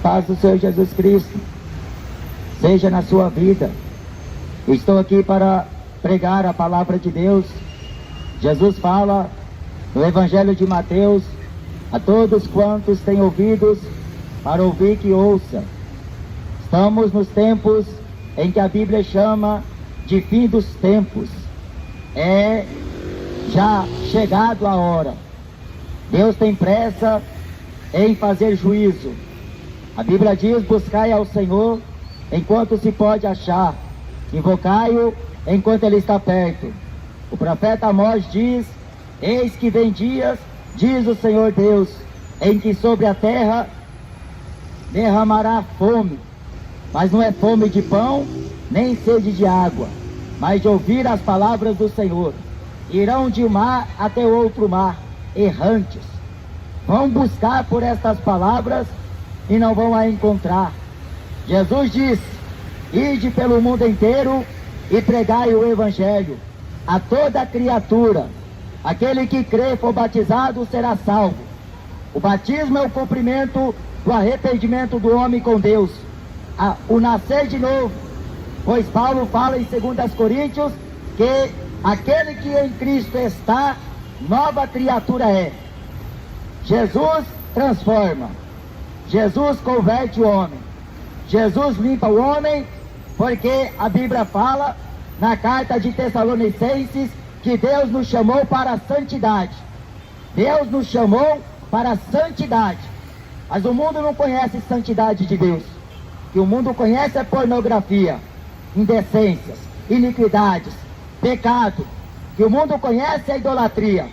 paz do Senhor Jesus Cristo seja na sua vida. Estou aqui para pregar a palavra de Deus. Jesus fala no Evangelho de Mateus: a todos quantos têm ouvidos para ouvir, que ouça. Estamos nos tempos em que a Bíblia chama de fim dos tempos. É já chegado a hora. Deus tem pressa em fazer juízo. A Bíblia diz: buscai ao Senhor enquanto se pode achar, invocai-o enquanto ele está perto. O profeta Amós diz: eis que vem dias, diz o Senhor Deus, em que sobre a terra derramará fome, mas não é fome de pão, nem sede de água, mas de ouvir as palavras do Senhor. Irão de um mar até outro mar, errantes. Vão buscar por estas palavras e não vão a encontrar. Jesus disse: ide pelo mundo inteiro e pregai o Evangelho a toda criatura. Aquele que crê e for batizado será salvo. O batismo é o cumprimento do arrependimento do homem com Deus, o nascer de novo, pois Paulo fala em 2 Coríntios que aquele que em Cristo está, nova criatura é. Jesus transforma, Jesus converte o homem, Jesus limpa o homem, porque a Bíblia fala na carta de Tessalonicenses que Deus nos chamou para a santidade. Deus nos chamou para a santidade. Mas o mundo não conhece santidade de Deus. O que o mundo conhece é pornografia, indecências, iniquidades, pecado. O que o mundo conhece é idolatria,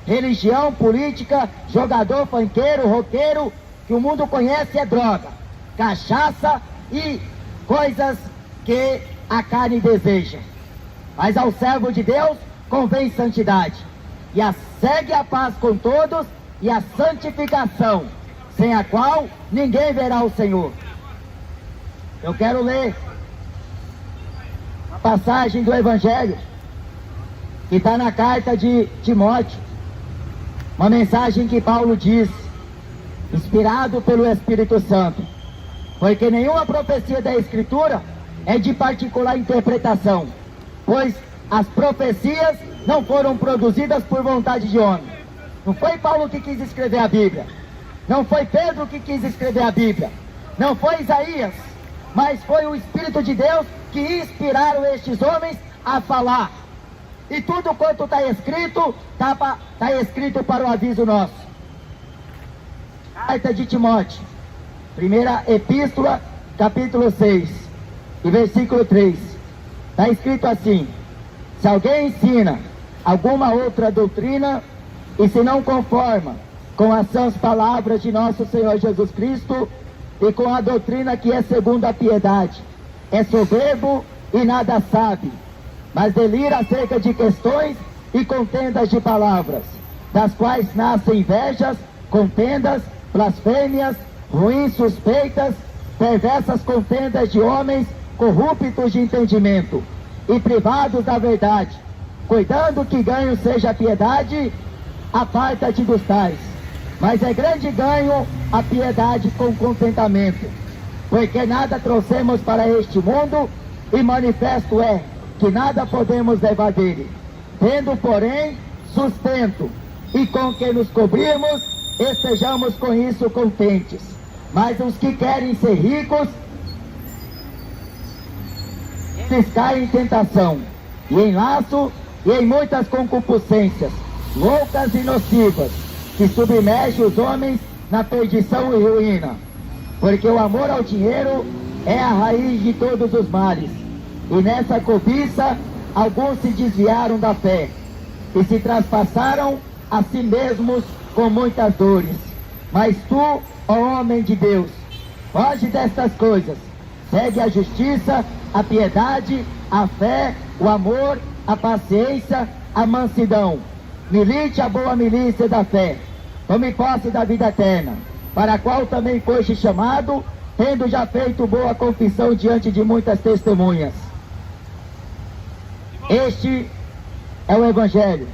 religião, política, jogador, funkeiro, roqueiro. O que o mundo conhece é droga, cachaça e coisas que a carne deseja. Mas ao servo de Deus convém santidade, e segue a paz com todos e a santificação, sem a qual ninguém verá o Senhor. Eu quero ler uma passagem do Evangelho que está na carta de Timóteo, uma mensagem que Paulo diz, inspirado pelo Espírito Santo, porque nenhuma profecia da Escritura é de particular interpretação, pois as profecias não foram produzidas por vontade de homem. Não foi Paulo que quis escrever a Bíblia, não foi Pedro que quis escrever a Bíblia, não foi Isaías, mas foi o Espírito de Deus que inspiraram estes homens a falar. E tudo quanto está escrito, está escrito para o aviso nosso. Carta de Timóteo, primeira epístola, capítulo 6, e versículo 3. Está escrito assim: se alguém ensina alguma outra doutrina, e se não conforma com as sãs palavras de nosso Senhor Jesus Cristo, e com a doutrina que é segundo a piedade, é soberbo e nada sabe, mas delira acerca de questões e contendas de palavras, das quais nascem invejas, contendas, blasfêmias, ruins suspeitas, perversas contendas de homens corruptos de entendimento e privados da verdade, cuidando que ganho seja a piedade, aparta-te dos tais. Mas é grande ganho a piedade com contentamento, porque nada trouxemos para este mundo, e manifesto é que nada podemos levar dele, tendo porém sustento, e com que nos cobrirmos, estejamos com isso contentes. Mas os que querem ser ricos, eles caem em tentação, e em laço, e em muitas concupiscências, loucas e nocivas, que submerge os homens na perdição e ruína. Porque o amor ao dinheiro é a raiz de todos os males, e nessa cobiça alguns se desviaram da fé, e se traspassaram a si mesmos com muitas dores. Mas tu, ó homem de Deus, foge destas coisas, segue a justiça, a piedade, a fé, o amor, a paciência, a mansidão. Milite a boa milícia da fé, tome posse da vida eterna, para a qual também foste chamado, tendo já feito boa confissão diante de muitas testemunhas. Este é o Evangelho.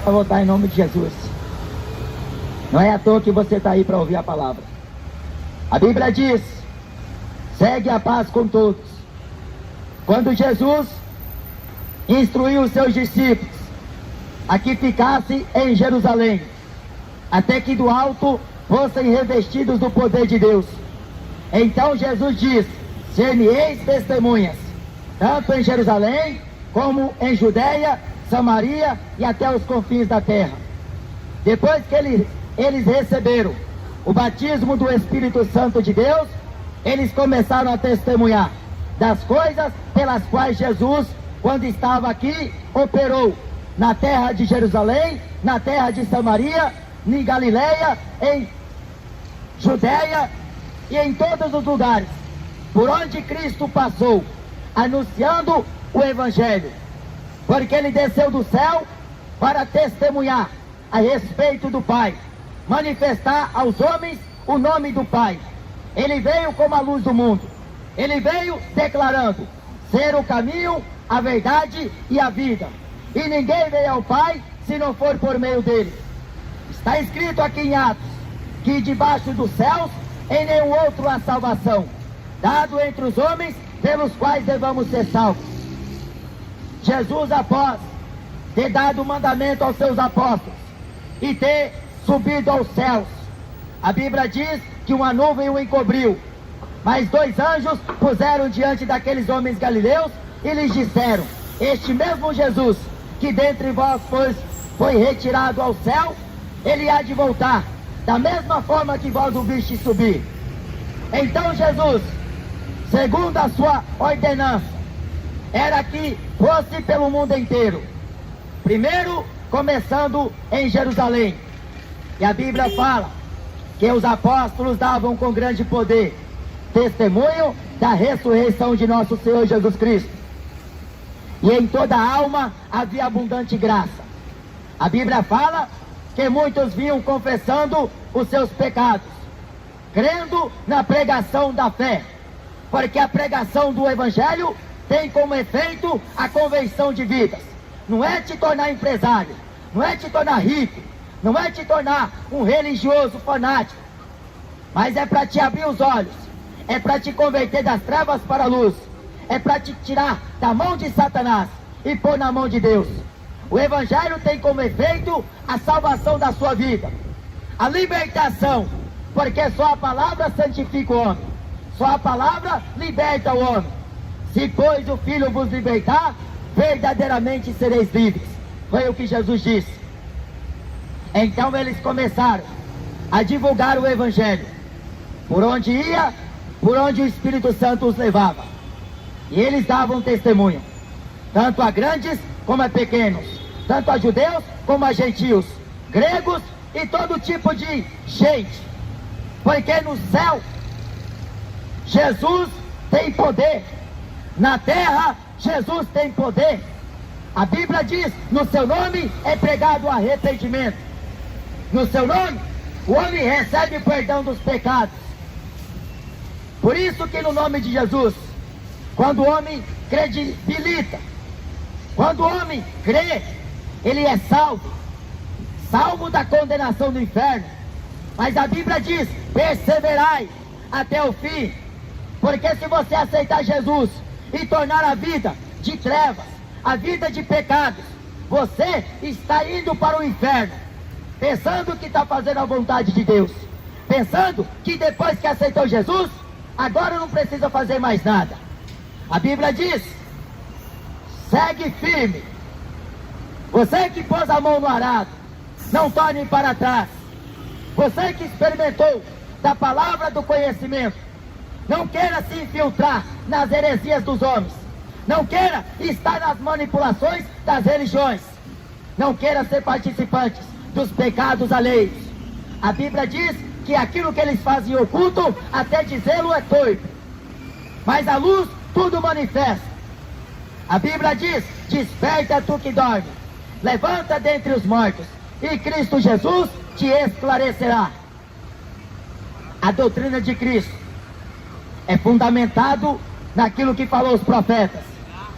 para voltar em nome de Jesus. Não é à toa que você está aí para ouvir a palavra. A Bíblia diz: segue a paz com todos. Quando Jesus instruiu os seus discípulos a que ficassem em Jerusalém, até que do alto fossem revestidos do poder de Deus. Então Jesus diz: ser-me-eis testemunhas, tanto em Jerusalém, como em Judeia, Samaria e até os confins da terra. Depois que eles receberam o batismo do Espírito Santo de Deus, eles começaram a testemunhar das coisas pelas quais Jesus, quando estava aqui, operou na terra de Jerusalém, na terra de Samaria, em Galileia, em Judeia e em todos os lugares por onde Cristo passou, anunciando o Evangelho, porque Ele desceu do céu para testemunhar a respeito do Pai, manifestar aos homens o nome do Pai. Ele veio como a luz do mundo. Ele veio declarando ser o caminho, a verdade e a vida, e ninguém veio ao Pai se não for por meio dele. Está escrito aqui em Atos que debaixo dos céus em nenhum outro há salvação, dado entre os homens pelos quais devamos ser salvos. Jesus, após ter dado o mandamento aos seus apóstolos e ter subido aos céus, a Bíblia diz que uma nuvem o encobriu, mas 2 anjos puseram diante daqueles homens galileus e lhes disseram: este mesmo Jesus que dentre vós foi retirado ao céu, ele há de voltar da mesma forma que vós o viste subir. Então Jesus, segundo a sua ordenança, era que fosse pelo mundo inteiro, primeiro começando em Jerusalém. E a Bíblia fala que os apóstolos davam com grande poder testemunho da ressurreição de nosso Senhor Jesus Cristo, e em toda a alma havia abundante graça. A Bíblia fala que muitos vinham confessando os seus pecados, crendo na pregação da fé, porque a pregação do Evangelho tem como efeito a conversão de vidas. Não é te tornar empresário, não é te tornar rico, não é te tornar um religioso fanático, mas é para te abrir os olhos, é para te converter das trevas para a luz, é para te tirar da mão de Satanás e pôr na mão de Deus. O Evangelho tem como efeito a salvação da sua vida, a libertação, porque só a palavra santifica o homem, só a palavra liberta o homem. Se pois o Filho vos libertar, verdadeiramente sereis livres. Foi o que Jesus disse. Então eles começaram a divulgar o Evangelho, por onde ia, por onde o Espírito Santo os levava. E eles davam testemunho, tanto a grandes como a pequenos, tanto a judeus como a gentios, gregos e todo tipo de gente, porque no céu Jesus tem poder, na terra Jesus tem poder. A Bíblia diz: no seu nome é pregado o arrependimento, no seu nome o homem recebe perdão dos pecados. Por isso que no nome de Jesus, quando o homem credibilita, quando o homem crê, ele é salvo, salvo da condenação do inferno. Mas a Bíblia diz: perseverai até o fim, porque se você aceitar Jesus e tornar a vida de trevas, a vida de pecados, você está indo para o inferno, pensando que está fazendo a vontade de Deus, pensando que depois que aceitou Jesus, agora não precisa fazer mais nada. A Bíblia diz: segue firme. Você que pôs a mão no arado, não torne para trás. Você que experimentou da palavra do conhecimento, não queira se infiltrar nas heresias dos homens, não queira estar nas manipulações das religiões, não queira ser participante dos pecados alheios. A Bíblia diz que aquilo que eles fazem oculto, até dizê-lo é torpe, mas a luz tudo manifesta. A Bíblia diz: desperta tu que dorme, levanta dentre os mortos, e Cristo Jesus te esclarecerá. A doutrina de Cristo é fundamentado naquilo que falou os profetas,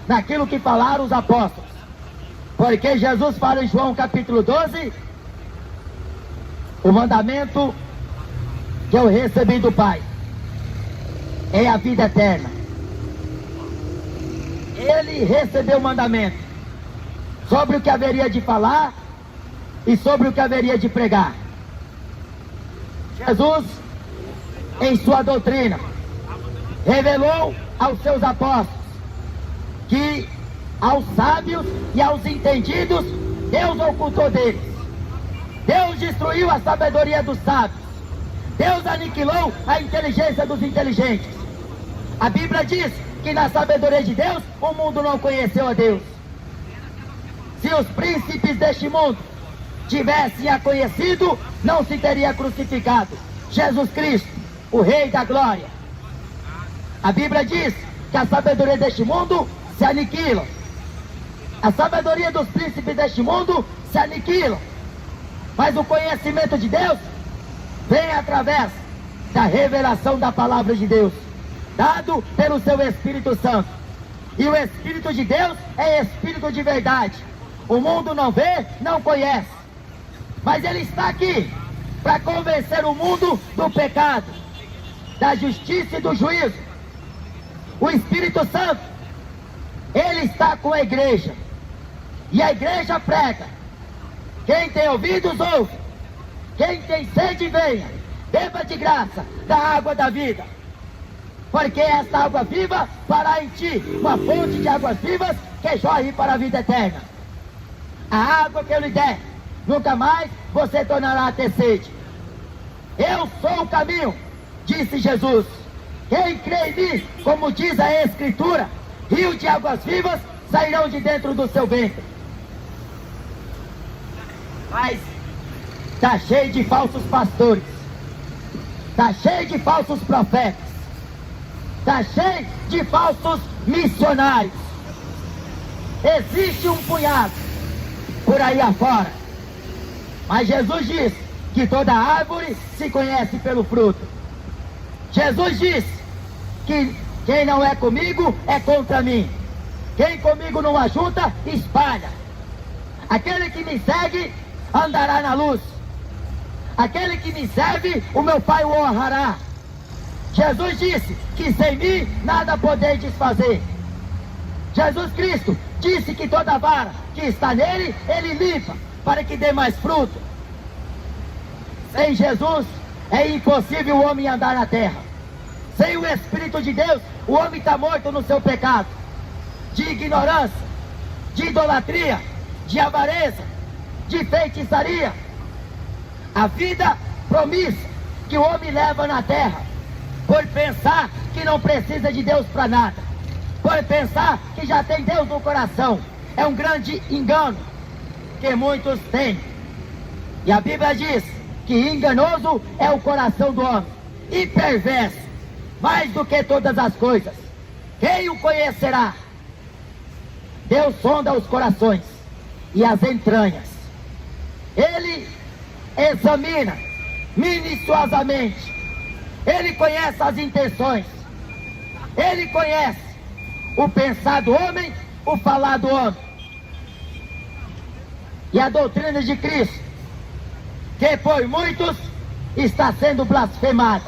naquilo que falaram os apóstolos, Porque Jesus fala em João capítulo 12, o mandamento que eu recebi do Pai é a vida eterna. Ele recebeu o mandamento sobre o que haveria de falar e sobre o que haveria de pregar. Jesus, em sua doutrina, revelou aos seus apóstolos que aos sábios e aos entendidos Deus ocultou deles. Deus destruiu a sabedoria dos sábios. Deus aniquilou a inteligência dos inteligentes. A Bíblia diz que na sabedoria de Deus o mundo não conheceu a Deus. Se os príncipes deste mundo tivessem a conhecido, não se teria crucificado Jesus Cristo, o Rei da Glória. A Bíblia diz que a sabedoria deste mundo se aniquila. A sabedoria dos príncipes deste mundo se aniquila. Mas o conhecimento de Deus vem através da revelação da palavra de Deus, dado pelo seu Espírito Santo. E o Espírito de Deus é Espírito de verdade. O mundo não vê, não conhece, mas ele está aqui para convencer o mundo do pecado, da justiça e do juízo. O Espírito Santo, ele está com a igreja, e a igreja prega. Quem tem ouvidos, ouve. Quem tem sede, venha, beba de graça da água da vida, porque esta água viva fará em ti uma fonte de águas vivas que jorre para a vida eterna. A água que eu lhe der, nunca mais você tornará a ter sede. Eu sou o caminho, disse Jesus. Quem crê em mim, como diz a Escritura, rio de águas vivas sairão de dentro do seu ventre. Mas está cheio de falsos pastores, está cheio de falsos profetas, está cheio de falsos missionários. Existe um punhado por aí afora, mas Jesus diz que toda árvore se conhece pelo fruto. Jesus diz que quem não é comigo é contra mim. Quem comigo não ajunta, espalha. Aquele que me segue andará na luz. Aquele que me serve, o meu Pai o honrará. Jesus disse que sem mim nada podeis desfazer. Jesus Cristo disse que toda vara que está nele, ele limpa, para que dê mais fruto. Sem Jesus é impossível o homem andar na terra. Sem o Espírito de Deus, o homem está morto no seu pecado, de ignorância, de idolatria, de avareza, de feitiçaria. A vida promissa que o homem leva na terra, por pensar que não precisa de Deus para nada, por pensar que já tem Deus no coração, é um grande engano que muitos têm. E a Bíblia diz que enganoso é o coração do homem, e perverso, mais do que todas as coisas. Quem o conhecerá? Deus sonda os corações e as entranhas. Ele examina minuciosamente. Ele conhece as intenções. Ele conhece o pensar do homem, o falar do homem. E a doutrina de Cristo, que por muitos está sendo blasfemada,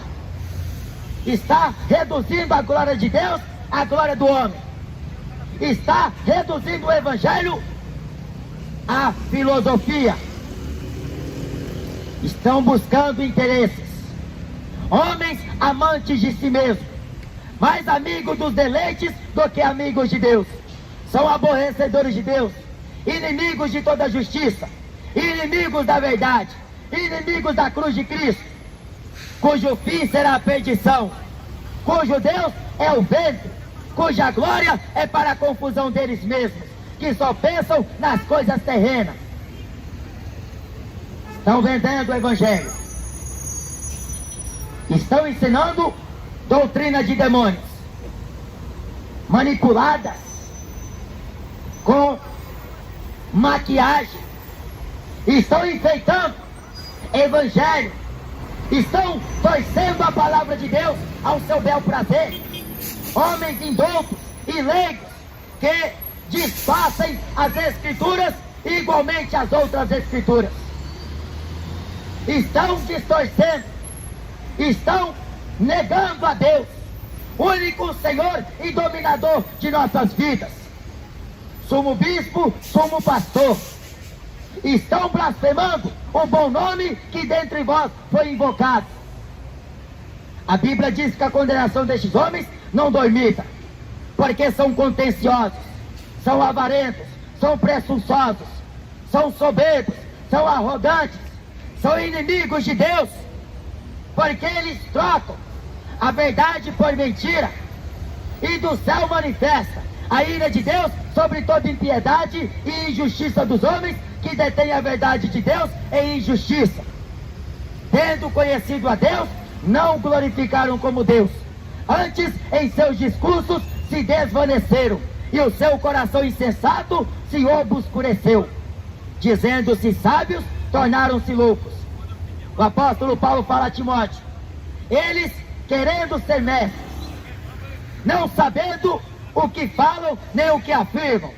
está reduzindo a glória de Deus à glória do homem, está reduzindo o Evangelho à filosofia. Estão buscando interesses. Homens amantes de si mesmos, mais amigos dos deleites do que amigos de Deus. São aborrecedores de Deus, inimigos de toda justiça, inimigos da verdade, inimigos da cruz de Cristo, cujo fim será a perdição, cujo Deus é o ventre, cuja glória é para a confusão deles mesmos, que só pensam nas coisas terrenas. Estão vendendo o Evangelho, estão ensinando doutrina de demônios, manipuladas com maquiagem, estão enfeitando Evangelho, estão torcendo a palavra de Deus ao seu bel prazer. Homens indoutos e leigos que disfarçam as Escrituras igualmente as outras escrituras. Estão distorcendo, estão negando a Deus, único Senhor e dominador de nossas vidas. Sumo bispo, sumo pastor, estão blasfemando o bom nome que dentre vós foi invocado. A Bíblia diz que a condenação destes homens não dormita, porque são contenciosos, são avarentos, são presunçosos, são soberbos, são arrogantes, são inimigos de Deus, porque eles trocam a verdade por mentira, e do céu manifesta a ira de Deus sobre toda impiedade e injustiça dos homens que detêm a verdade de Deus em injustiça. Tendo conhecido a Deus, não o glorificaram como Deus, antes em seus discursos se desvaneceram, e o seu coração insensato se obscureceu. Dizendo-se sábios, tornaram-se loucos. O apóstolo Paulo fala a Timóteo: eles querendo ser mestres, não sabendo o que falam nem o que afirmam,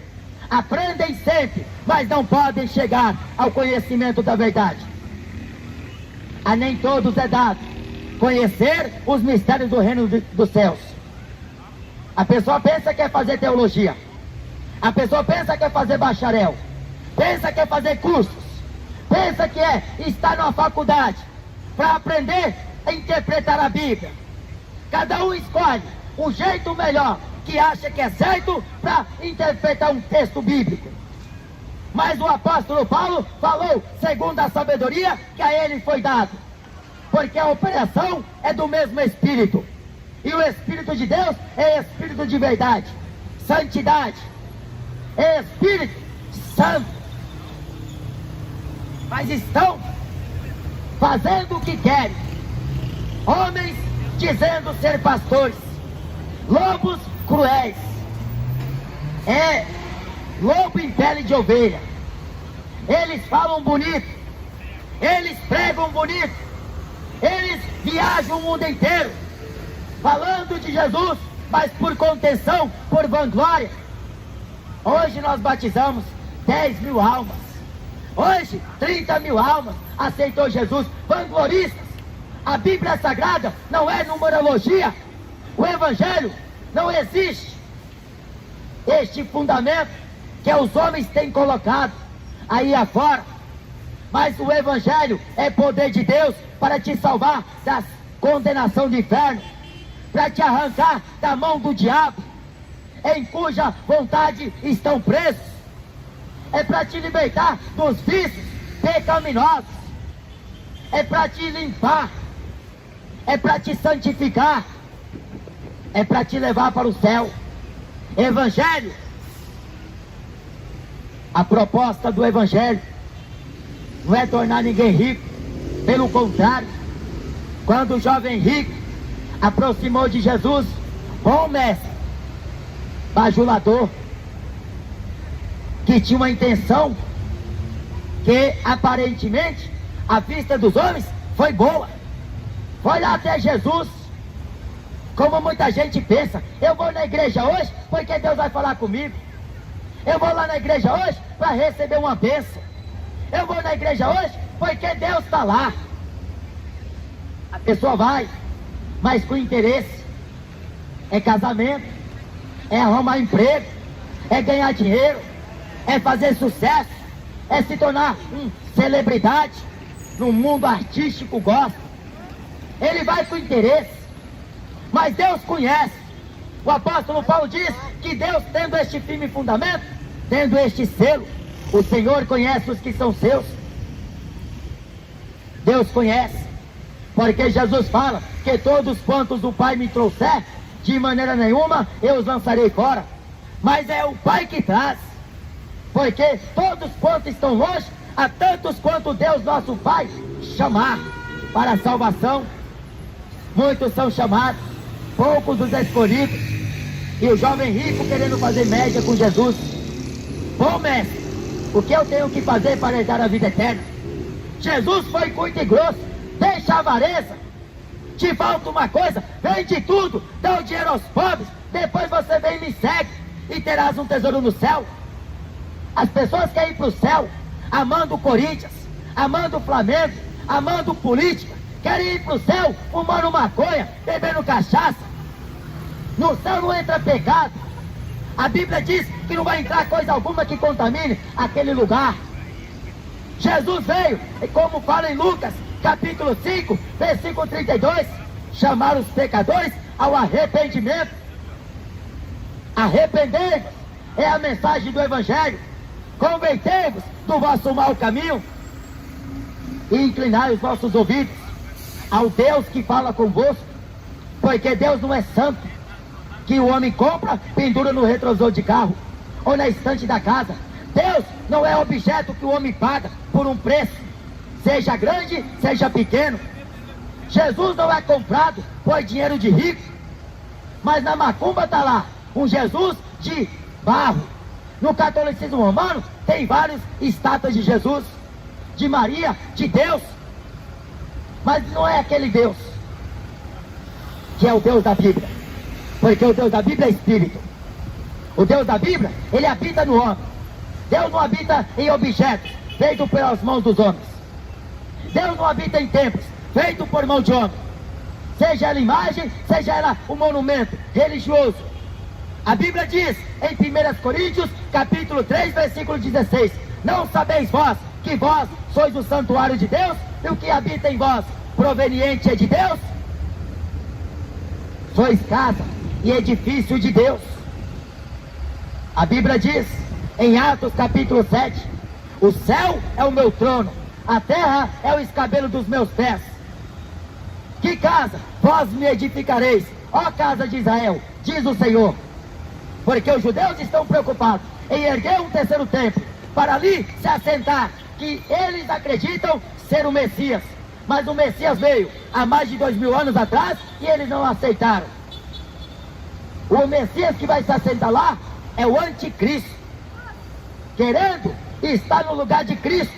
aprendem sempre, mas não podem chegar ao conhecimento da verdade. A nem todos é dado conhecer os mistérios do reino dos céus. A pessoa pensa que é fazer teologia, a pessoa pensa que é fazer bacharel, pensa que é fazer cursos, pensa que é estar numa faculdade para aprender a interpretar a Bíblia. Cada um escolhe um jeito melhor que acha que é certo para interpretar um texto bíblico. Mas o apóstolo Paulo falou segundo a sabedoria que a ele foi dado, porque a operação é do mesmo Espírito, e o Espírito de Deus é Espírito de verdade, santidade, é Espírito Santo. Mas estão fazendo o que querem, homens dizendo ser pastores, lobos cruéis, lobo em pele de ovelha. Eles falam bonito, eles pregam bonito, eles viajam o mundo inteiro falando de Jesus, mas por contenção, por vanglória. Hoje nós batizamos 10 mil almas, hoje 30 mil almas aceitou Jesus, vangloristas. A Bíblia Sagrada não é numerologia, o Evangelho não existe este fundamento que os homens têm colocado aí afora, mas o Evangelho é poder de Deus para te salvar da condenação do inferno, para te arrancar da mão do diabo, em cuja vontade estão presos, é para te libertar dos vícios pecaminosos, é para te limpar, é para te santificar, é para te levar para o céu. Evangelho, a proposta do Evangelho não é tornar ninguém rico, pelo contrário. Quando o jovem rico aproximou de Jesus, bom mestre, bajulador, que tinha uma intenção que aparentemente à vista dos homens foi boa, foi lá até Jesus, como muita gente pensa: eu vou na igreja hoje porque Deus vai falar comigo, eu vou lá na igreja hoje para receber uma bênção, eu vou na igreja hoje porque Deus está lá. A pessoa vai, mas com interesse, é casamento, é arrumar emprego, é ganhar dinheiro, é fazer sucesso, é se tornar celebridade no mundo artístico gospel. Ele vai com interesse, mas Deus conhece. O apóstolo Paulo diz que Deus, tendo este firme fundamento, tendo este selo, o Senhor conhece os que são seus. Deus conhece, porque Jesus fala que todos quantos o Pai me trouxer, de maneira nenhuma eu os lançarei fora. Mas é o Pai que traz, porque todos quantos estão longe, a tantos quanto Deus nosso Pai chamar para a salvação. Muitos são chamados, poucos os escolhidos. E o jovem rico querendo fazer média com Jesus: bom mestre, o que eu tenho que fazer para herdar a vida eterna? Jesus foi curto e grosso: deixa a avareza, te falta uma coisa, vende tudo, dá o dinheiro aos pobres, depois você vem e me segue, e terás um tesouro no céu. As pessoas querem ir para o céu amando o Corinthians, amando o Flamengo, amando política, querem ir para o céu fumando maconha, bebendo cachaça. No céu não entra pecado. A Bíblia diz que não vai entrar coisa alguma que contamine aquele lugar. Jesus veio, e como fala em Lucas, capítulo 5, versículo 32, chamar os pecadores ao arrependimento. Arrepender é a mensagem do Evangelho. Convertei-vos do vosso mau caminho e inclinai os vossos ouvidos ao Deus que fala convosco, porque Deus não é santo que o homem compra, pendura no retrovisor de carro ou na estante da casa. Deus não é objeto que o homem paga por um preço, seja grande, seja pequeno. Jesus não é comprado por dinheiro de rico, mas na macumba está lá um Jesus de barro. No catolicismo romano tem várias estátuas de Jesus, de Maria, de Deus, mas não é aquele Deus que é o Deus da Bíblia, porque o Deus da Bíblia é Espírito. O Deus da Bíblia, ele habita no homem. Deus não habita em objetos feitos pelas mãos dos homens. Deus não habita em templos feitos por mão de homem, seja ela imagem, seja ela um monumento religioso. A Bíblia diz em 1 Coríntios capítulo 3, versículo 16: não sabeis vós que vós sois o santuário de Deus, e o que habita em vós proveniente é de Deus? Sois casa e edifício de Deus. A Bíblia diz em Atos capítulo 7: o céu é o meu trono, a terra é o escabelo dos meus pés. Que casa vós me edificareis, ó casa de Israel, diz o Senhor. Porque os judeus estão preocupados em erguer um terceiro templo, para ali se assentar, que eles acreditam ser o Messias. Mas o Messias veio há mais de 2000 anos atrás e eles não aceitaram. O Messias que vai se assentar lá é o Anticristo, querendo estar no lugar de Cristo,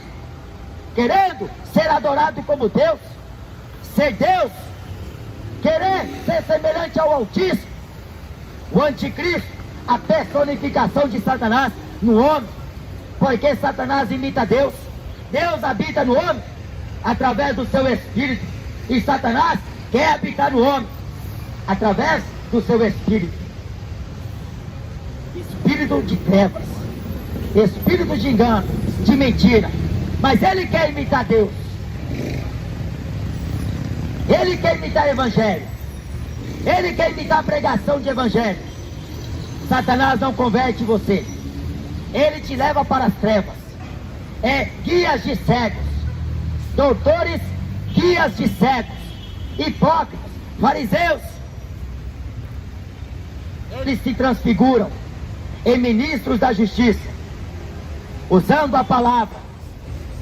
querendo ser adorado como Deus, ser Deus, querer ser semelhante ao Altíssimo. O Anticristo, a personificação de Satanás no homem, porque Satanás imita Deus. Deus habita no homem através do seu Espírito, e Satanás quer habitar no homem através do seu Espírito. Espírito de trevas, espírito de engano, de mentira, mas ele quer imitar Deus, ele quer imitar o Evangelho, ele quer imitar a pregação de Evangelho. Satanás não converte você, ele te leva para as trevas. É guias de cegos, doutores, guias de cegos, hipócritas, fariseus. Eles se transfiguram em ministros da justiça, usando a palavra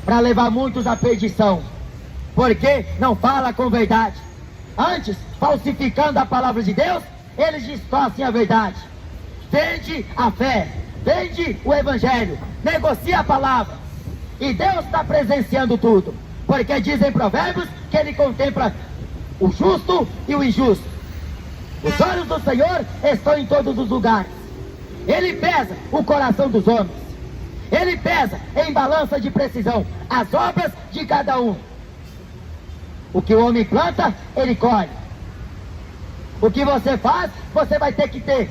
para levar muitos à perdição, porque não fala com verdade. Antes, falsificando a palavra de Deus, eles distorcem a verdade. Vende a fé, vende o Evangelho, negocia a palavra, e Deus está presenciando tudo, porque dizem Provérbios que ele contempla o justo e o injusto. Os olhos do Senhor estão em todos os lugares. Ele pesa o coração dos homens, ele pesa em balança de precisão as obras de cada um. O que o homem planta, ele colhe. O que você faz, você vai ter que ter.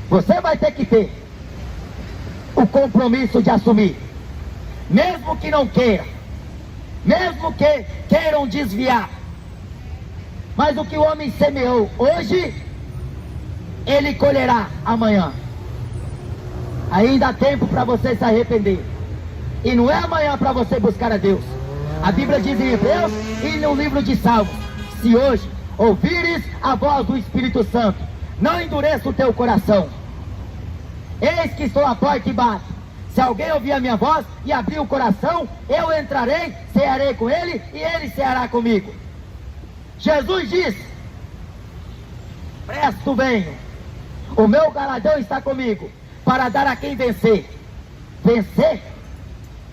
Você vai ter que ter o compromisso de assumir, mesmo que não queira, mesmo que queiram desviar. Mas o que o homem semeou hoje, ele colherá amanhã. Ainda há tempo para você se arrepender, e não é amanhã para você buscar a Deus. A Bíblia diz em Hebreus e no livro de Salmos: se hoje ouvires a voz do Espírito Santo, não endureça o teu coração. Eis que estou à porta e bato. Se alguém ouvir a minha voz e abrir o coração, eu entrarei, cearei com ele e ele ceará comigo. Jesus disse: presto venho, o meu galardão está comigo, para dar a quem vencer. Vencer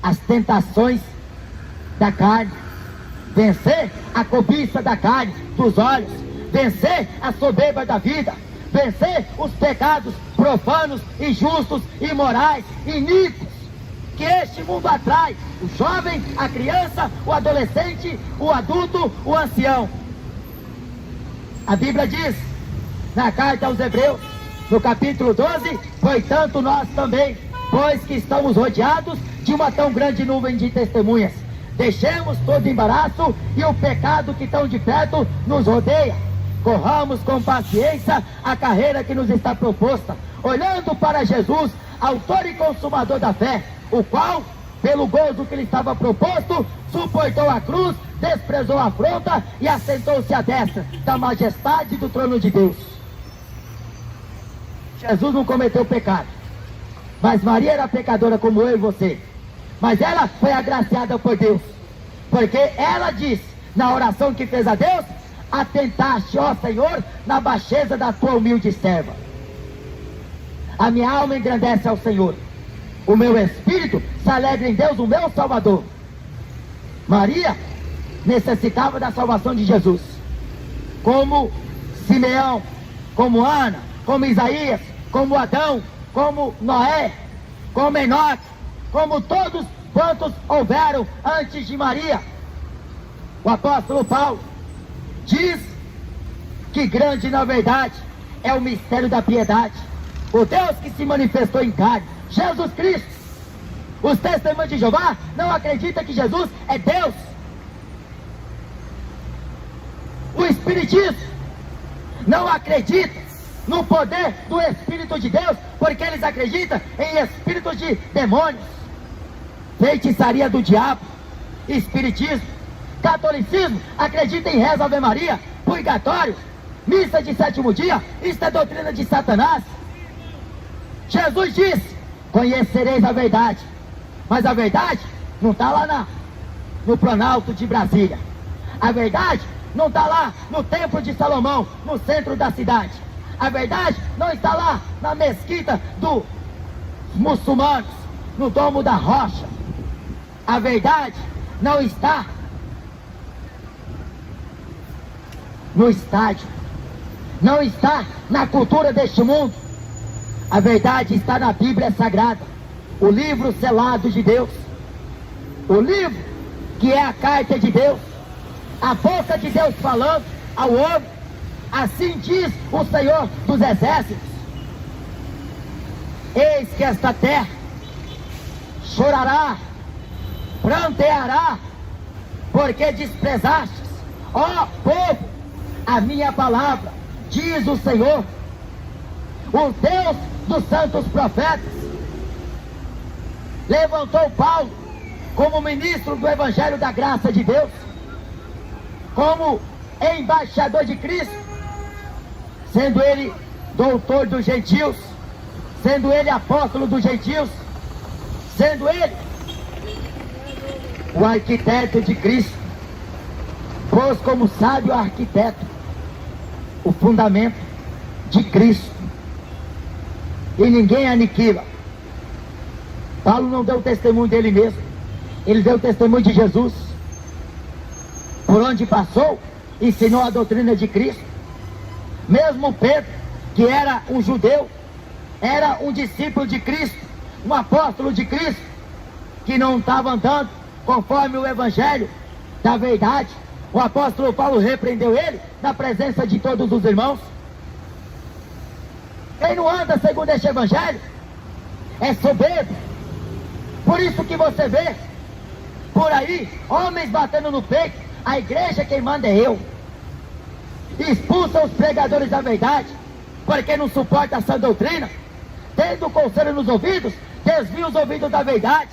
as tentações da carne, vencer a cobiça da carne, dos olhos, vencer a soberba da vida, vencer os pecados profanos, injustos, imorais, iníquos, que este mundo atrai: o jovem, a criança, o adolescente, o adulto, o ancião. A Bíblia diz, na carta aos Hebreus, no capítulo 12, portanto nós também, pois que estamos rodeados de uma tão grande nuvem de testemunhas, deixemos todo embaraço e o pecado que tão de perto nos rodeia. Corramos com paciência a carreira que nos está proposta, olhando para Jesus, autor e consumador da fé, o qual, pelo gozo que lhe estava proposto, suportou a cruz, desprezou a afronta e assentou-se à destra da majestade do trono de Deus. Jesus não cometeu pecado, mas Maria era pecadora como eu e você, mas ela foi agraciada por Deus, porque ela disse na oração que fez a Deus: atentaste, ó Senhor, na baixeza da tua humilde serva. A minha alma engrandece ao Senhor, o meu espírito se alegra em Deus, o meu Salvador. Maria necessitava da salvação de Jesus, como Simeão, como Ana, como Isaías, como Adão, como Noé, como Enoque, como todos quantos houveram antes de Maria. O apóstolo Paulo diz que grande, na verdade, é o mistério da piedade, o Deus que se manifestou em carne, Jesus Cristo. Os testemunhos de Jeová não acreditam que Jesus é Deus. O Espiritismo não acredita no poder do Espírito de Deus, porque eles acreditam em espíritos de demônios, feitiçaria do diabo. Espiritismo, catolicismo acredita em reza Ave Maria, purgatório, missa de sétimo dia. Isso é doutrina de Satanás. Jesus disse: conhecereis a verdade, mas a verdade não está lá no Planalto de Brasília. A verdade não está lá no Templo de Salomão, no centro da cidade. A verdade não está lá na mesquita dos muçulmanos, no Domo da Rocha. A verdade não está no estádio, não está na cultura deste mundo. A verdade está na Bíblia Sagrada, o livro selado de Deus, o livro que é a carta de Deus, a boca de Deus falando ao homem. Assim diz o Senhor dos Exércitos: eis que esta terra chorará, pranteará, porque desprezastes, ó povo, a minha palavra, diz o Senhor, o Deus dos santos profetas. Levantou Paulo como ministro do Evangelho da graça de Deus, como embaixador de Cristo, sendo ele doutor dos gentios, sendo ele apóstolo dos gentios, sendo ele o arquiteto de Cristo, pôs como sábio arquiteto o fundamento de Cristo, e ninguém aniquila. Paulo não deu testemunho dele mesmo, ele deu testemunho de Jesus. Por onde passou, ensinou a doutrina de Cristo. Mesmo Pedro, que era um judeu, era um discípulo de Cristo, um apóstolo de Cristo, que não estava andando conforme o Evangelho da verdade, o apóstolo Paulo repreendeu ele na presença de todos os irmãos. Quem não anda segundo este Evangelho é soberbo. Por isso que você vê por aí homens batendo no peito: a igreja quem manda é eu. Expulsam os pregadores da verdade, porque não suporta essa doutrina. Tendo o conselho nos ouvidos, desvia os ouvidos da verdade.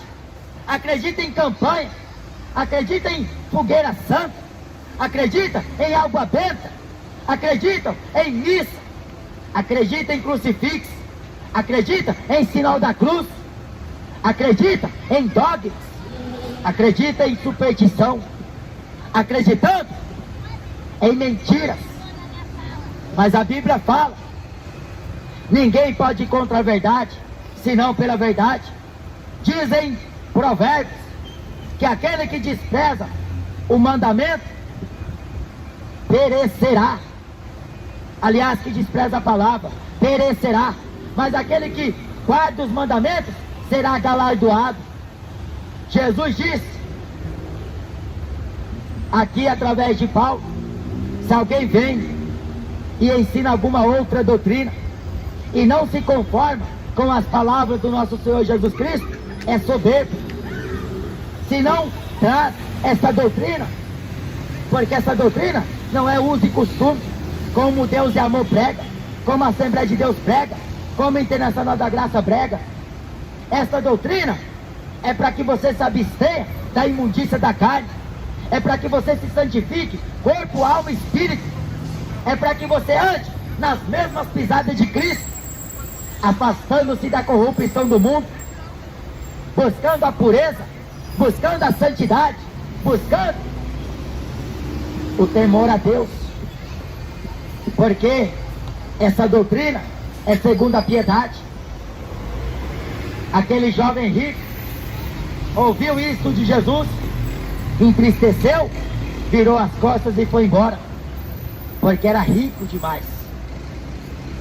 Acredita em campanha, acredita em fogueira santa, acredita em água benta, acreditam em missa, acredita em crucifixo, acredita em sinal da cruz, acredita em dogmas, acredita em superstição, acreditando em mentiras. Mas a Bíblia fala: ninguém pode ir contra a verdade, senão pela verdade. Dizem Provérbios que aquele que despreza o mandamento perecerá. aliás, que despreza a palavra, perecerá. Mas aquele que guarda os mandamentos será galardoado. Jesus disse, aqui através de Paulo, se alguém vem e ensina alguma outra doutrina, e não se conforma com as palavras do nosso Senhor Jesus Cristo, é soberbo. Se não traz essa doutrina, porque essa doutrina não é uso e costume, como Deus e Amor prega, como a Assembleia de Deus prega, como a Internacional da Graça prega. Essa doutrina é para que você se abstenha da imundícia da carne, é para que você se santifique, corpo, alma e espírito, é para que você ande nas mesmas pisadas de Cristo, afastando-se da corrupção do mundo, buscando a pureza, buscando a santidade, buscando o temor a Deus, porque essa doutrina é segundo a piedade. Aquele jovem rico ouviu isso de Jesus, entristeceu, virou as costas e foi embora, porque era rico demais,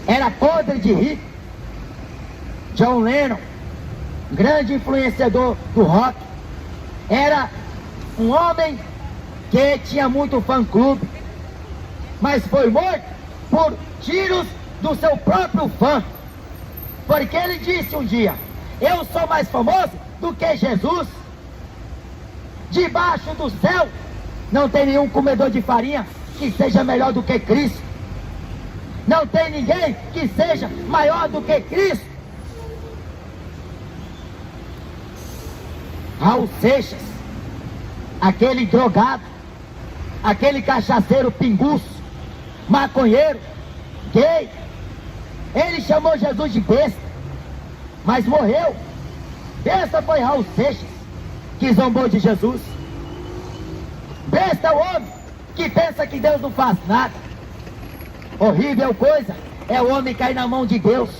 era podre de rico. John Lennon, grande influenciador do rock, era um homem que tinha muito fã-clube, mas foi morto por tiros do seu próprio fã, porque ele disse um dia: eu sou mais famoso do que Jesus. Debaixo do céu não tem nenhum comedor de farinha que seja melhor do que Cristo. Não tem ninguém que seja maior do que Cristo. Raul Seixas, aquele drogado, aquele cachaceiro pinguço, maconheiro, gay, ele chamou Jesus de besta, mas morreu. Besta foi Raul Seixas, que zombou de Jesus. Besta é o homem que pensa que Deus não faz nada. Horrível coisa é o homem cair na mão de Deus,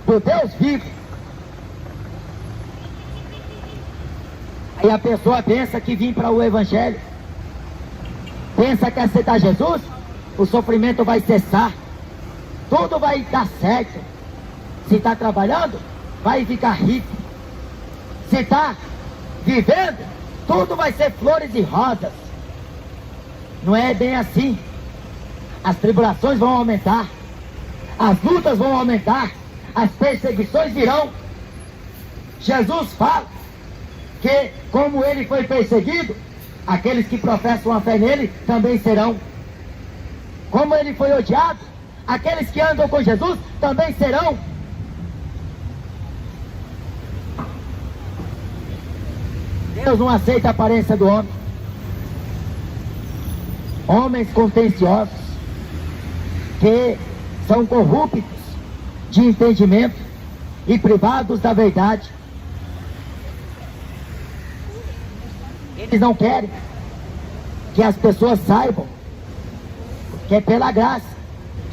do Deus vivo. E a pessoa pensa que vir para o Evangelho, pensa que aceitar Jesus, o sofrimento vai cessar, tudo vai dar certo. Se está trabalhando, vai ficar rico. Se está vivendo, tudo vai ser flores e rosas. Não é bem assim. As tribulações vão aumentar, as lutas vão aumentar, as perseguições virão. Jesus fala que, como ele foi perseguido, aqueles que professam a fé nele também serão. Como ele foi odiado, aqueles que andam com Jesus também serão. Deus não aceita a aparência do homem. Homens contenciosos, que são corruptos de entendimento e privados da verdade. Eles não querem que as pessoas saibam que é pela graça,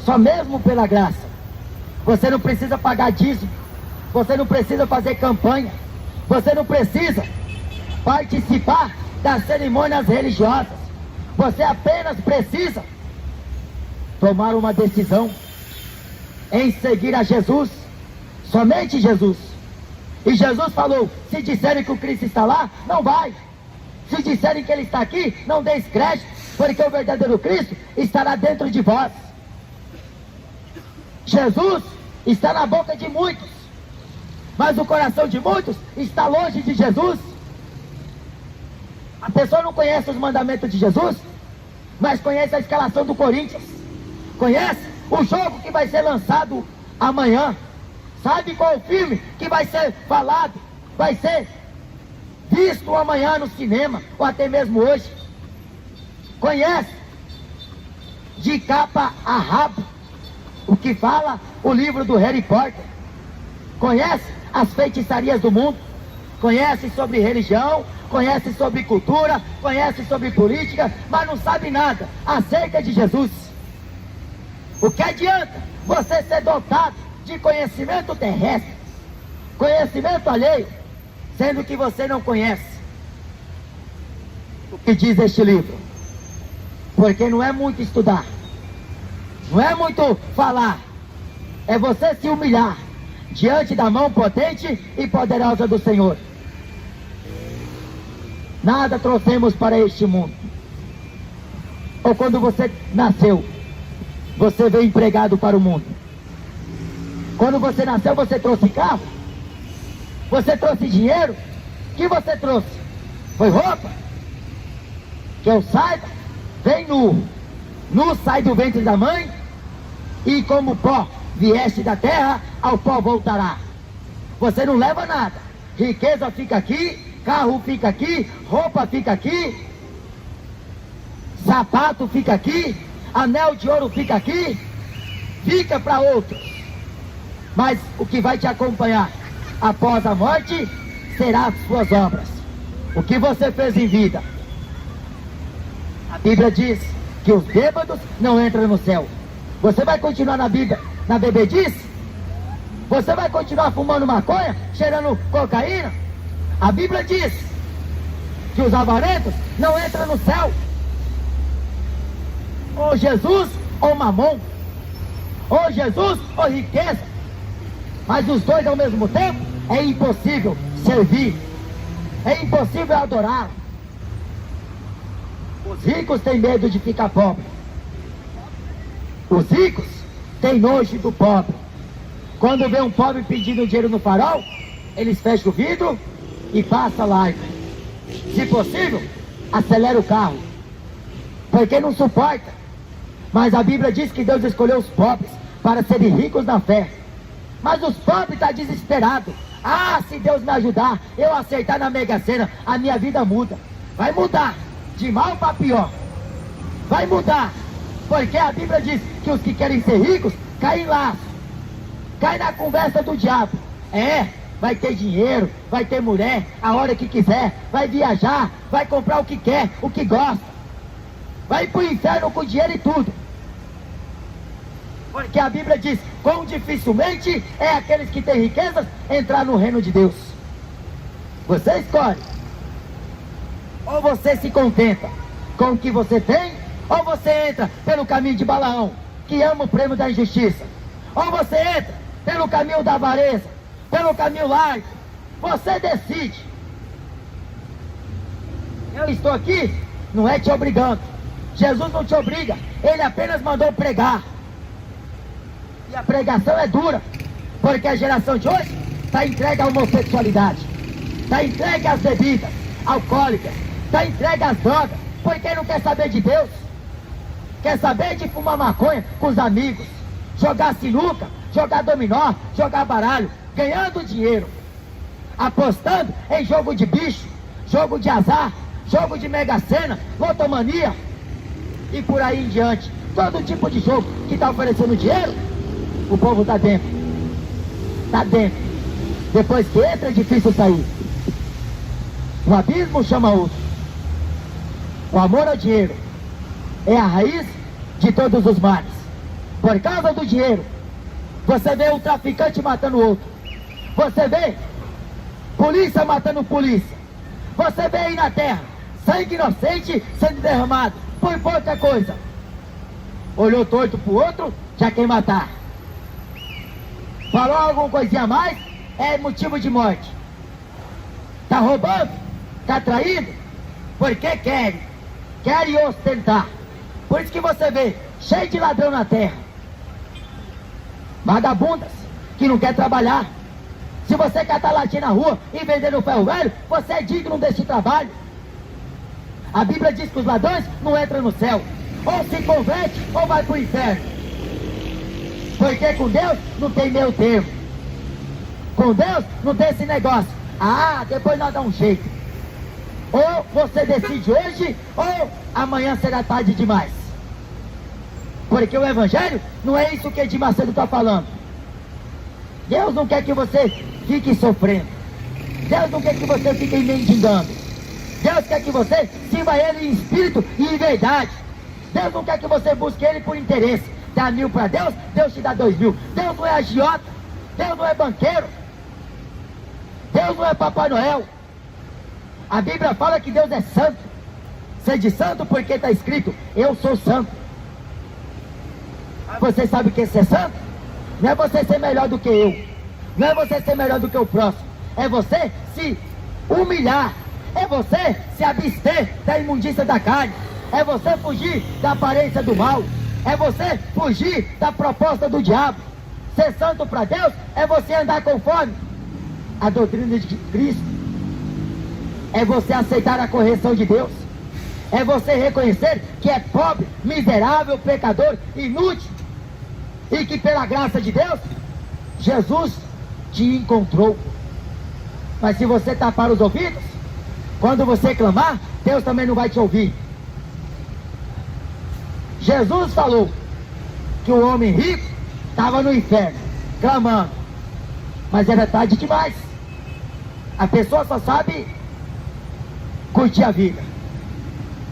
só mesmo pela graça. Você não precisa pagar dízimo, você não precisa fazer campanha, você não precisa participar das cerimônias religiosas. Você apenas precisa tomar uma decisão em seguir a Jesus, somente Jesus. E Jesus falou: se disserem que o Cristo está lá, não vai. Se disserem que ele está aqui, não deis crédito, porque o verdadeiro Cristo estará dentro de vós. Jesus está na boca de muitos, mas o coração de muitos está longe de Jesus. A pessoa não conhece os mandamentos de Jesus, mas conhece a escalação do Corinthians, conhece o jogo que vai ser lançado amanhã, sabe qual o filme que vai ser falado, vai ser visto amanhã no cinema, ou até mesmo hoje. Conhece de capa a rabo o que fala o livro do Harry Potter. Conhece as feitiçarias do mundo, conhece sobre religião, conhece sobre cultura, conhece sobre política, mas não sabe nada acerca de Jesus. O que adianta você ser dotado de conhecimento terrestre, conhecimento alheio, sendo que você não conhece o que diz este livro? Porque não é muito estudar, Não é muito falar, é você se humilhar diante da mão potente e poderosa do Senhor. Nada trouxemos para este mundo. Ou quando você nasceu, você veio empregado para o mundo. Quando você nasceu, você trouxe carro? Você trouxe dinheiro? O que você trouxe? Foi roupa? Que eu saiba, vem nu. Nu sai do ventre da mãe, e como pó vieste da terra, ao pó voltará. Você não leva nada. Riqueza fica aqui, carro fica aqui, roupa fica aqui, sapato fica aqui, anel de ouro fica aqui, fica para outros. Mas o que vai te acompanhar após a morte será as suas obras. O que você fez em vida. A Bíblia diz que os bêbados não entram no céu. Você vai continuar na Bíblia, na bebedice? Você vai continuar fumando maconha, cheirando cocaína? A Bíblia diz que os avarentos não entram no céu. Ou Jesus ou mamon, ou Jesus ou riqueza. Mas os dois ao mesmo tempo é impossível servir, é impossível adorar. Os ricos têm medo de ficar pobre. Os ricos têm nojo do pobre. Quando vê um pobre pedindo dinheiro no farol, eles fecham o vidro e passam lá. Se possível, acelera o carro, porque não suporta. Mas a Bíblia diz que Deus escolheu os pobres para serem ricos na fé. Mas os pobres estão desesperados. Ah, se Deus me ajudar, eu acertar na Mega Sena, a minha vida muda. Vai mudar, de mal para pior. Vai mudar, porque a Bíblia diz que os que querem ser ricos, caem em laço, caem na conversa do diabo. Vai ter dinheiro, vai ter mulher, a hora que quiser, vai viajar, vai comprar o que quer, o que gosta. Vai pro inferno com dinheiro e tudo. Porque a Bíblia diz, quão dificilmente é aqueles que têm riquezas entrar no reino de Deus. Você escolhe. Ou você se contenta com o que você tem, ou você entra pelo caminho de Balaão, que ama o prêmio da injustiça. Ou você entra pelo caminho da avareza, pelo caminho largo. Você decide. Eu estou aqui, não é te obrigando. Jesus não te obriga, ele apenas mandou pregar. E a pregação é dura, porque a geração de hoje está entregue à homossexualidade, está entregue às bebidas alcoólicas, está entregue às drogas, porque não quer saber de Deus. Quer saber de fumar maconha com os amigos, jogar sinuca, jogar dominó, jogar baralho, ganhando dinheiro, apostando em jogo de bicho, jogo de azar, jogo de Mega Sena, lotomania e por aí em diante. Todo tipo de jogo que está oferecendo dinheiro, o povo está dentro. Está dentro. Depois que entra é difícil sair. O abismo chama outro. O amor ao dinheiro é a raiz de todos os males. Por causa do dinheiro, você vê um traficante matando outro. Você vê polícia matando polícia. Você vê aí na terra sangue inocente sendo derramado por pouca coisa. Olhou torto pro outro, já quer matar. Falou alguma coisinha a mais, é motivo de morte. Tá roubando, tá traindo, porque querem ostentar. Por isso que você vê cheio de ladrão na terra, vagabundas que não quer trabalhar. Se você quer estar latindo na rua e vendendo ferro velho, você é digno desse trabalho. A Bíblia diz que os ladrões não entram no céu, ou se converte ou vai para o inferno. Porque com Deus não tem meio termo. Com Deus não tem esse negócio. Ah, depois nós dá um jeito. Ou você decide hoje, ou amanhã será tarde demais. Porque o Evangelho não é isso que Edir Macedo está falando. Deus não quer que você fique sofrendo. Deus não quer que você fique mendigando. Deus quer que você sirva a Ele em espírito e em verdade. Deus não quer que você busque Ele por interesse. Dá 1.000 para Deus, Deus te dá 2.000. Deus não é agiota, Deus não é banqueiro, Deus não é Papai Noel. A Bíblia fala que Deus é santo. Sede santo porque está escrito, eu sou santo. Você sabe o que é ser santo? Não é você ser melhor do que eu, não é você ser melhor do que o próximo, é você se humilhar, é você se abster da imundícia da carne, é você fugir da aparência do mal, é você fugir da proposta do diabo. Ser santo para Deus é você andar conforme a doutrina de Cristo, é você aceitar a correção de Deus, é você reconhecer que é pobre, miserável, pecador, inútil, e que pela graça de Deus, Jesus te encontrou. Mas se você tapar os ouvidos, quando você clamar, Deus também não vai te ouvir. Jesus falou que o homem rico estava no inferno, clamando, mas era tarde demais. A pessoa só sabe curtir a vida.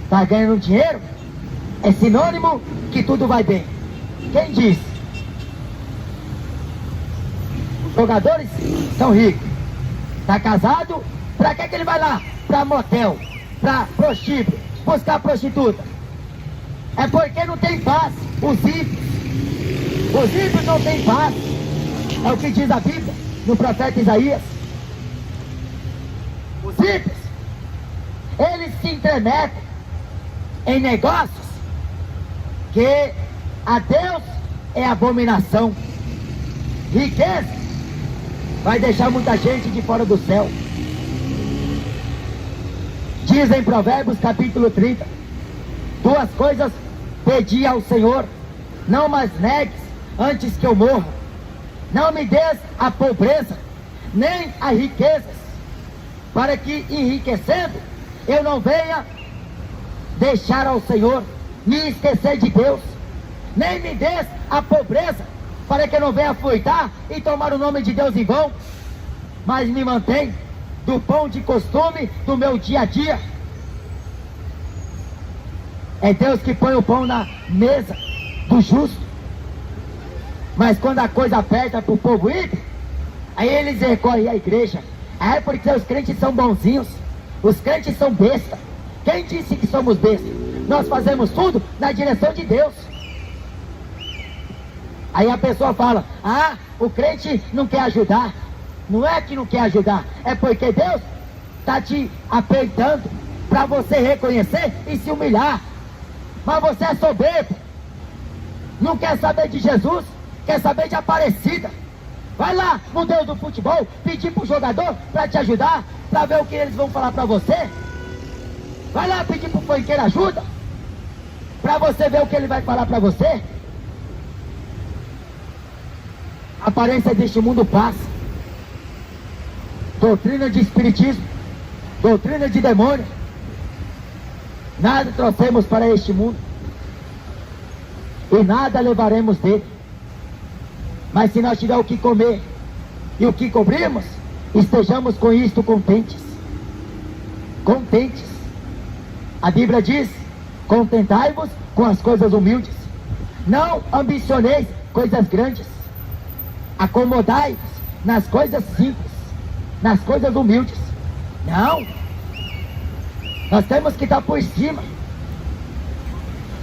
Está ganhando dinheiro, é sinônimo que tudo vai bem. Quem disse? Os jogadores são ricos. Está casado, para que ele vai lá? Para motel, para prostíbulo, buscar prostituta. É porque não tem paz. Os ímpios não têm paz. É o que diz a Bíblia no profeta Isaías. Os ímpios, eles se intrometem em negócios que a Deus é abominação. Riqueza vai deixar muita gente de fora do céu. Diz em Provérbios capítulo 30: duas coisas pedi ao Senhor, não mais negues antes que eu morra. Não me des a pobreza, nem a riquezas, para que enriquecendo eu não venha deixar ao Senhor, me esquecer de Deus. Nem me des a pobreza, para que eu não venha afoitar e tomar o nome de Deus em vão, mas me mantém do pão de costume do meu dia a dia. É Deus que põe o pão na mesa do justo. Mas quando a coisa aperta para o povo ímpio, aí eles recorrem à igreja. É porque os crentes são bonzinhos, os crentes são bestas. Quem disse que somos bestas? Nós fazemos tudo na direção de Deus. Aí a pessoa fala: ah, o crente não quer ajudar. Não é que não quer ajudar, é porque Deus está te apertando para você reconhecer e se humilhar. Mas você é soberbo, não quer saber de Jesus, quer saber de Aparecida. Vai lá no Deus do futebol pedir para o jogador para te ajudar, para ver o que eles vão falar para você. Vai lá pedir para o funkeiro ajuda, para você ver o que ele vai falar para você. A aparência deste mundo passa. Doutrina de espiritismo, doutrina de demônio, nada trouxemos para este mundo e nada levaremos dele. Mas se nós tivermos o que comer e o que cobrirmos, estejamos com isto contentes. Contentes. A Bíblia diz: contentai-vos com as coisas humildes, não ambicioneis coisas grandes, acomodai-vos nas coisas simples, nas coisas humildes. Não, nós temos que estar por cima,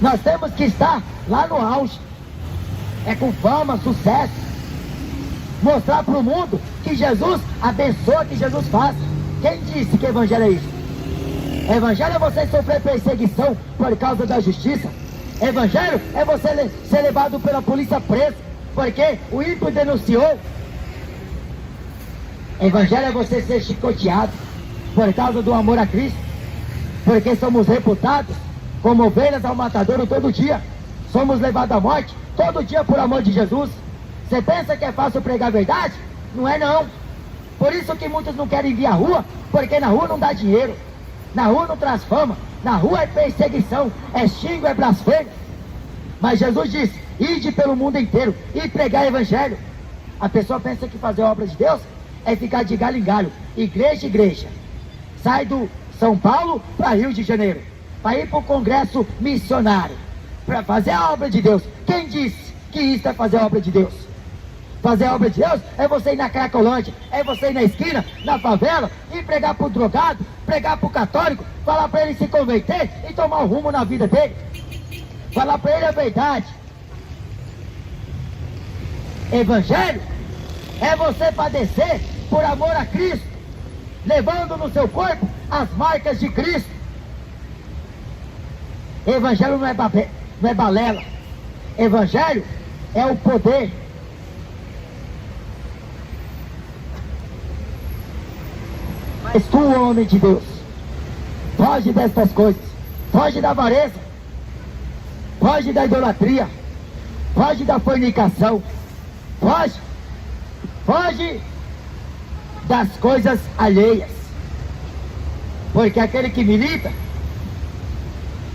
nós temos que estar lá no auge, é com fama, sucesso, mostrar para o mundo que Jesus abençoa, que Jesus faz. Quem disse que evangelho é isso? Evangelho é você sofrer perseguição por causa da justiça. Evangelho é você ser levado pela polícia preso porque o ímpio denunciou. Evangelho é você ser chicoteado por causa do amor a Cristo, porque somos reputados como ovelhas ao matadouro todo dia. Somos levados à morte todo dia por amor de Jesus. Você pensa que é fácil pregar a verdade? Não é não. Por isso que muitos não querem vir à rua, porque na rua não dá dinheiro, na rua não traz fama, na rua é perseguição, é xingo, é blasfêmia. Mas Jesus disse: ide pelo mundo inteiro e pregar evangelho. A pessoa pensa que fazer a obra de Deus é ficar de galho em galho, igreja em igreja. Sai do São Paulo para Rio de Janeiro, para ir para o congresso missionário, para fazer a obra de Deus. Quem disse que isso é fazer a obra de Deus? Fazer a obra de Deus é você ir na Cracolândia, é você ir na esquina, na favela, e pregar para o drogado, pregar para o católico, falar para ele se converter e tomar o rumo na vida dele. Falar para ele a verdade. Evangelho é você padecer por amor a Cristo, levando no seu corpo as marcas de Cristo. Evangelho não é balela. Evangelho é o poder. Mas tu, homem de Deus, foge destas coisas. Foge da avareza. Foge da idolatria. Foge da fornicação. Foge das coisas alheias. Porque aquele que milita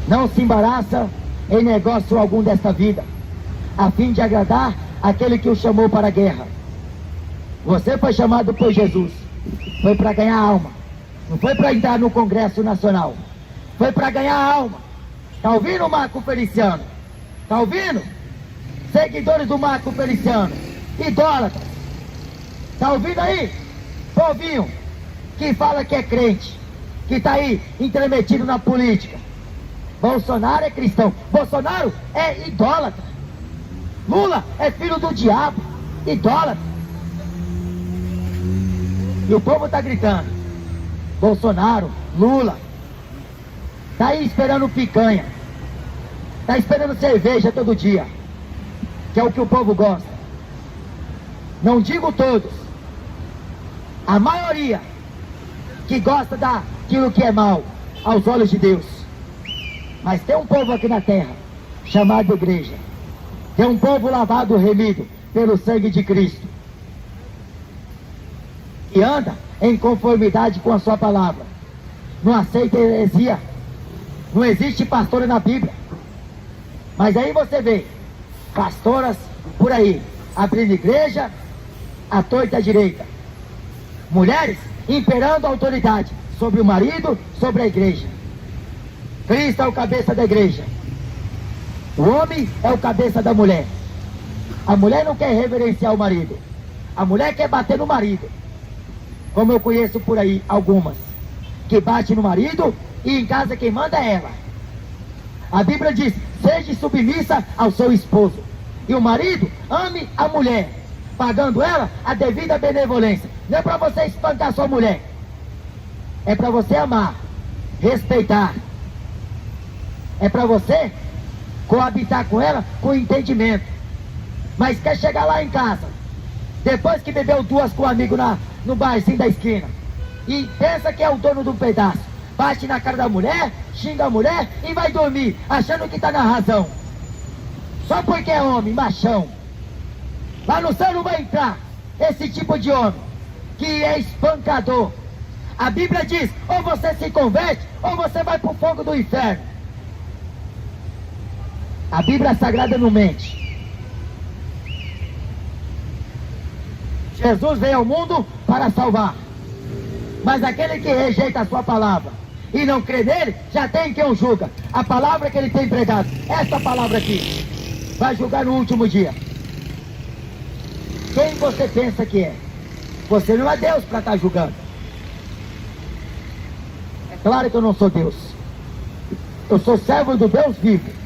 não se embaraça em negócio algum desta vida, a fim de agradar aquele que o chamou para a guerra. Você foi chamado por Jesus, foi para ganhar alma, não foi para entrar no Congresso Nacional, foi para ganhar alma. Tá ouvindo, Marco Feliciano? Tá ouvindo? Seguidores do Marco Feliciano, idólatras, tá ouvindo aí? Povinho que fala que é crente, que tá aí entremetido na política. Bolsonaro é cristão, Bolsonaro é idólatra, Lula é filho do diabo, idólatra. E o povo está gritando, Bolsonaro, Lula, está aí esperando picanha, está esperando cerveja todo dia, que é o que o povo gosta. Não digo todos, a maioria que gosta daquilo que é mal aos olhos de Deus. Mas tem um povo aqui na terra, chamado igreja. Tem um povo lavado, remido pelo sangue de Cristo, que anda em conformidade com a sua palavra. Não aceita heresia. Não existe pastora na Bíblia. Mas aí você vê pastoras por aí, abrindo igreja à torta e à direita. Mulheres imperando a autoridade sobre o marido, sobre a igreja. Cristo é o cabeça da igreja. O homem é o cabeça da mulher. A mulher não quer reverenciar o marido. A mulher quer bater no marido. Como eu conheço por aí algumas que bate no marido e em casa quem manda é ela. A Bíblia diz, seja submissa ao seu esposo. E o marido ame a mulher, pagando ela a devida benevolência. Não é para você espancar sua mulher. É para você amar, respeitar. É para você coabitar com ela com entendimento. Mas quer chegar lá em casa, depois que bebeu duas com um amigo no barzinho da esquina, e pensa que é o dono do pedaço, bate na cara da mulher, xinga a mulher e vai dormir, achando que está na razão. Só porque é homem, machão. Lá no céu não vai entrar esse tipo de homem, que é espancador. A Bíblia diz, ou você se converte, ou você vai para o fogo do inferno. A Bíblia Sagrada não mente. Jesus veio ao mundo para salvar. Mas aquele que rejeita a sua palavra e não crê nele, já tem quem o julga. A palavra que ele tem pregado, essa palavra aqui, vai julgar no último dia. Quem você pensa que é? Você não é Deus para estar julgando. É claro que eu não sou Deus. Eu sou servo do Deus vivo.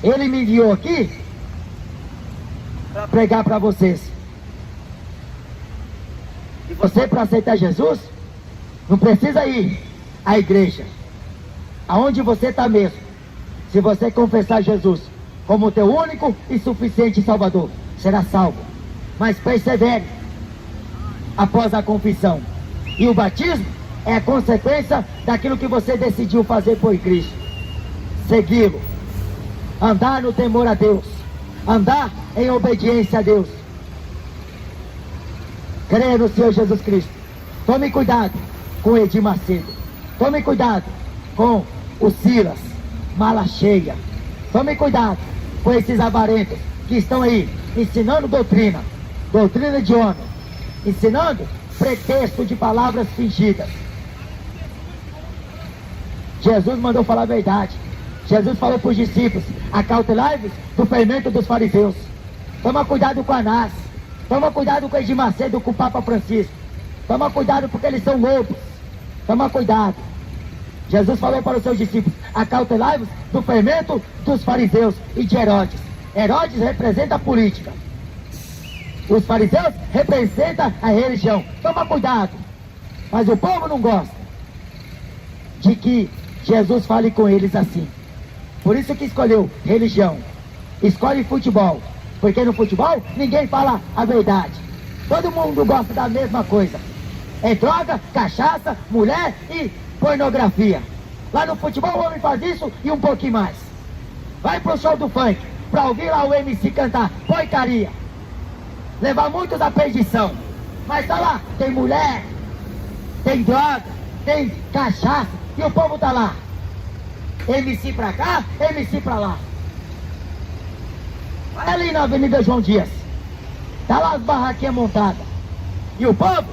Ele me enviou aqui para pregar para vocês. E você, para aceitar Jesus, não precisa ir à igreja, aonde você está mesmo. Se você confessar Jesus como teu único e suficiente Salvador, será salvo. Mas persevere após a confissão. E o batismo é a consequência daquilo que você decidiu fazer por Cristo. Segui-lo. Andar no temor a Deus. Andar em obediência a Deus. Creia no Senhor Jesus Cristo. Tome cuidado com Edir Macedo. Tome cuidado com o Silas, mala cheia. Tome cuidado com esses avarentos que estão aí ensinando doutrina de homem, ensinando pretexto de palavras fingidas. Jesus mandou falar a verdade. Jesus falou para os discípulos, acautelai-vos do fermento dos fariseus. Toma cuidado com Anás. Toma cuidado com Edir Macedo, com o Papa Francisco. Toma cuidado porque eles são lobos. Toma cuidado. Jesus falou para os seus discípulos, acautelai-vos do fermento dos fariseus e de Herodes. Herodes representa a política. Os fariseus representam a religião. Toma cuidado. Mas o povo não gosta de que Jesus fale com eles assim. Por isso que escolheu religião. Escolhe futebol. Porque no futebol ninguém fala a verdade. Todo mundo gosta da mesma coisa. É droga, cachaça, mulher e pornografia. Lá no futebol o homem faz isso e um pouquinho mais. Vai pro show do funk pra ouvir lá o MC cantar porcaria. Levar muitos à perdição. Mas tá lá, tem mulher, tem droga, tem cachaça e o povo tá lá. MC pra cá, MC pra lá. Vai ali na Avenida João Dias. Tá lá as barraquinhas montadas. E o povo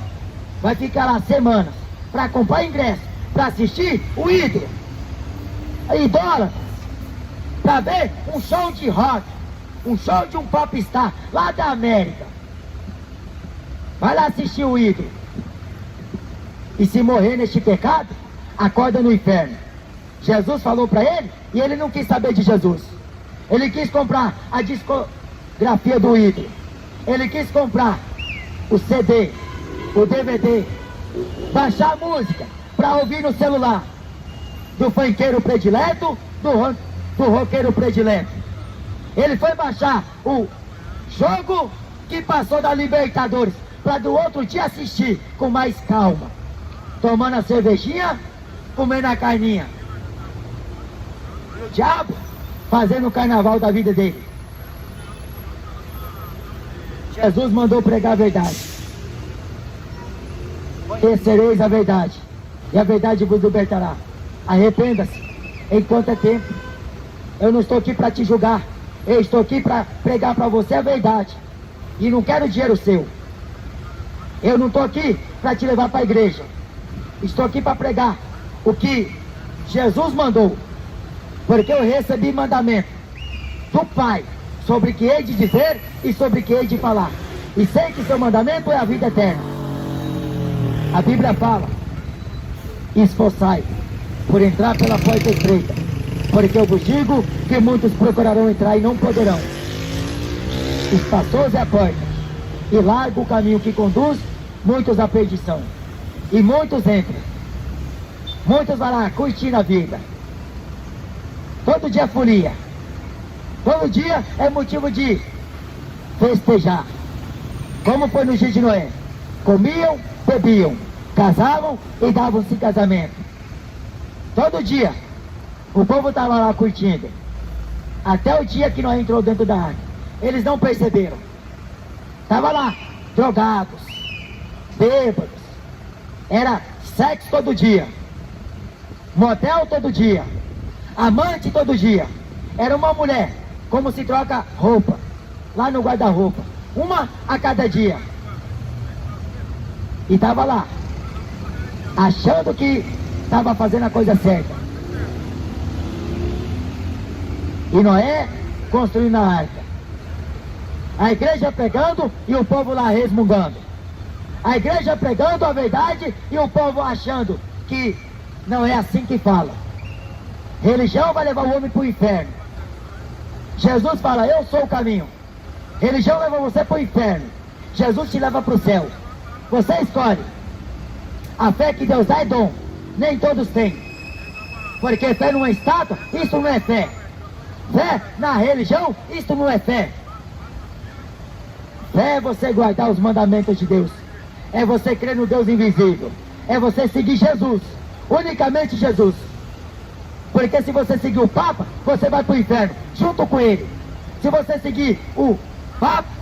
vai ficar lá semanas pra comprar ingresso, pra assistir o ídolo. Idólatras. Pra ver um show de rock. Um show de um popstar lá da América. Vai lá assistir o ídolo. E se morrer neste pecado, acorda no inferno. Jesus falou pra ele e ele não quis saber de Jesus. Ele quis comprar a discografia do ídolo. Ele quis comprar o CD, o DVD, baixar a música pra ouvir no celular. Do funkeiro predileto, do roqueiro predileto. Ele foi baixar o jogo que passou da Libertadores para do outro dia assistir com mais calma, tomando a cervejinha, comendo a carninha. E o diabo fazendo o carnaval da vida dele. Jesus mandou pregar a verdade. Conhecereis a verdade, e a verdade vos libertará. Arrependa-se enquanto é tempo. Eu não estou aqui para te julgar. Eu estou aqui para pregar para você a verdade. E não quero dinheiro seu. Eu não estou aqui para te levar para a igreja. Estou aqui para pregar o que Jesus mandou. Porque eu recebi mandamento do Pai sobre o que hei de dizer e sobre o que hei de falar. E sei que seu mandamento é a vida eterna. A Bíblia fala: esforçai por entrar pela porta estreita, porque eu vos digo que muitos procurarão entrar e não poderão. Espaçosa é a porta, e largo o caminho que conduz muitos à perdição. E muitos entram. Muitos vão lá curtindo a vida. Todo dia é folia. Todo dia é motivo de festejar. Como foi no dia de Noé. Comiam, bebiam, casavam e davam-se em casamento. Todo dia o povo estava lá curtindo. Até o dia que Noé entrou dentro da arca. Eles não perceberam. Estava lá, drogados, bêbados. Era sexo todo dia. Motel todo dia. Amante todo dia. Era uma mulher, como se troca roupa, lá no guarda-roupa. Uma a cada dia. E estava lá, achando que estava fazendo a coisa certa. E Noé construindo a arca. A igreja pregando e o povo lá resmungando. A igreja pregando a verdade e o povo achando que não é assim que fala. Religião vai levar o homem para o inferno. Jesus fala: eu sou o caminho. Religião leva você para o inferno. Jesus te leva para o céu. Você escolhe. A fé que Deus dá é dom. Nem todos têm. Porque fé numa estátua, isso não é fé. Fé na religião, isso não é fé. Fé é você guardar os mandamentos de Deus. É você crer no Deus invisível. É você seguir Jesus. Unicamente Jesus. Porque se você seguir o Papa, você vai para o inferno, junto com ele. Se você seguir o